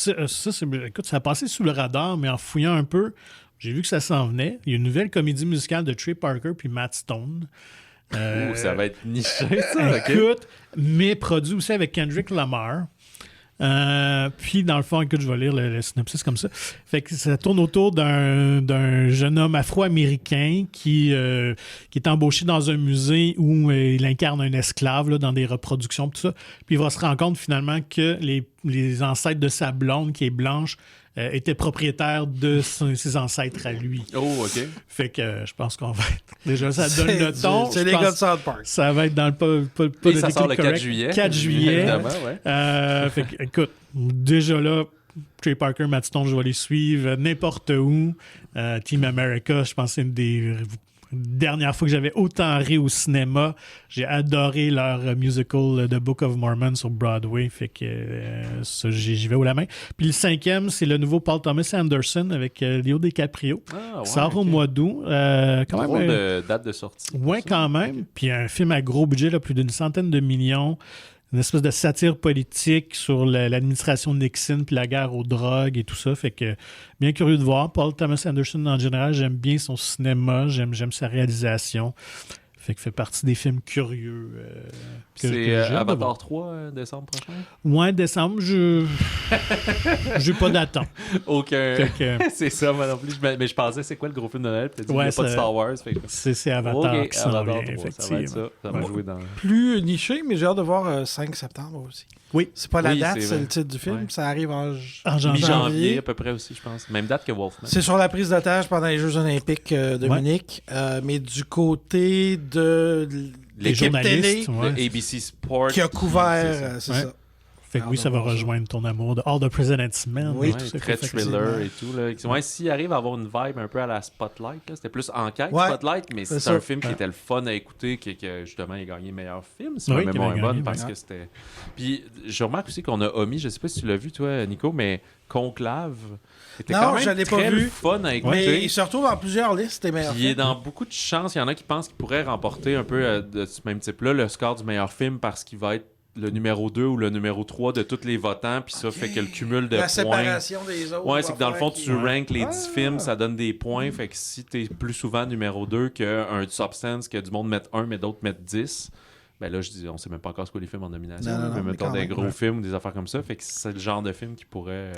écoute, ça a passé sous le radar, mais en fouillant un peu, j'ai vu que ça s'en venait. Il y a une nouvelle comédie musicale de Trey Parker puis Matt Stone. Ça va être niché, ça. Écoute, mais produit aussi avec Kendrick Lamar. Puis dans le fond, écoute, je vais lire le synopsis comme ça. Fait que ça tourne autour d'un jeune homme afro-américain qui est embauché dans un musée où il incarne un esclave là, dans des reproductions, tout ça. Puis il va se rendre compte finalement que les ancêtres de sa blonde, qui est blanche, était propriétaire de ses ancêtres à lui. Oh, OK. Fait que je pense qu'on va être... Déjà, ça donne le ton. C'est les gars de South Park. Ça va être dans le pas et ça sort le 4 juillet. 4 juillet. Évidemment, ouais. Fait que, écoute, déjà là, Trey Parker, Matt Stone, je vais les suivre n'importe où. Team America, je pense que c'est une des... dernière fois que j'avais autant ri au cinéma. J'ai adoré leur musical The Book of Mormon sur Broadway. Fait que ça, j'y vais haut la main. Puis le 5e, c'est le nouveau Paul Thomas Anderson avec Leo DiCaprio. Sort au mois d'août. Quand même, de date de sortie. Ouais, quand même. Puis un film à gros budget, là, plus d'une centaine de millions. Une espèce de satire politique sur l'administration de Nixon puis la guerre aux drogues et tout ça. Fait que bien curieux de voir. Paul Thomas Anderson, en général, j'aime bien son cinéma, j'aime sa réalisation. Fait que fait partie des films curieux. C'est Avatar 3, décembre prochain? Ouais, décembre, j'ai pas d'attente. Aucun. C'est ça, moi non plus. Mais je pensais, c'est quoi le gros film de Noël? Il n'y a pas de Star Wars. C'est Avatar qui s'en vient, effectivement. Ça va être ça. Ça va jouer dans... Plus niché, mais j'ai hâte de voir 5 septembre aussi. Oui. C'est pas la date, c'est le titre du film. Ouais. Ça arrive en mi-janvier à peu près aussi, je pense. Même date que Wolfman. C'est sur la prise d'otage pendant les Jeux olympiques de Munich. Mais du côté de l'équipe télé de ABC Sports qui a couvert, c'est ça. Fait que oui, ça va rejoindre ton amour de All the President's Men. Oui, très thriller et tout. Là. Ouais, s'il arrive à avoir une vibe un peu à la Spotlight, là, c'était plus enquête Spotlight, mais c'est un film qui était le fun à écouter, que justement, il a gagné meilleur film, si ma mémoire est bonne, parce que c'était... Puis je remarque aussi qu'on a omis, je sais pas si tu l'as vu, toi, Nico, mais Conclave... C'était quand même très fun à écouter. Mais il se retrouve dans plusieurs listes des meilleurs films. Il est dans beaucoup de chances. Il y en a qui pensent qu'il pourrait remporter un peu de ce même type-là le score du meilleur film parce qu'il va être le numéro 2 ou le numéro 3 de tous les votants, puis ça fait que le cumul de points... La séparation des autres. Ouais, c'est que dans le fond, tu ranks les 10 films, ça donne des points, fait que si t'es plus souvent numéro 2 qu'un Substance, que du monde met 1, mais d'autres mettent 10... Ben là, je dis, on sait même pas encore ce que les films en nomination. Mais mettons des gros films ou des affaires comme ça. Fait que c'est le genre de film qui pourrait,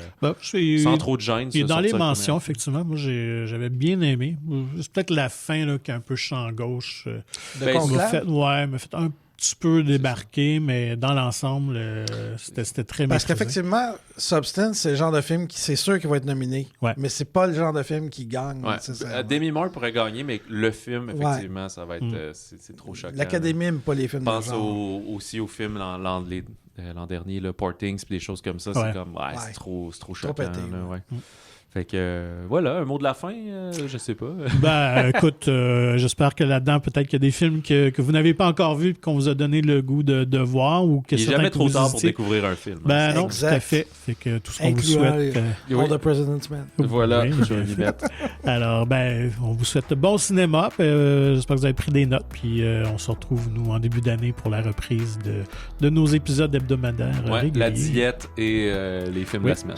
sans trop de gêne... Et dans les mentions, effectivement, moi, j'avais bien aimé. C'est peut-être la fin là, qui est un peu champ gauche. m'a fait un petit peu débarqué, mais dans l'ensemble, c'était très Parce qu'effectivement, Substance, c'est le genre de film qui, c'est sûr qu'il va être nominé. Ouais. Mais c'est pas le genre de film qui gagne. Ouais. Demi Moore pourrait gagner, mais le film, effectivement, ça va être... c'est trop choquant. L'Académie n'aime pas les films de genre. Je pense aussi aux films l'an dernier, le Portings et des choses comme ça. C'est comme... c'est trop choquant. Trop pété, Fait que voilà, un mot de la fin, je sais pas. Ben écoute, j'espère que là-dedans, peut-être qu'il y a des films que vous n'avez pas encore vus et qu'on vous a donné le goût de voir. Ou que il n'est jamais trop tard pour découvrir un film. Ben non, tout à fait. Fait que tout ce qu'on vous souhaite... All the President's Men. Voilà, je vais m'y mettre. Alors, ben, on vous souhaite bon cinéma. J'espère que vous avez pris des notes. Puis on se retrouve, nous, en début d'année pour la reprise de nos épisodes hebdomadaires réguliers. La diète et les films de la semaine.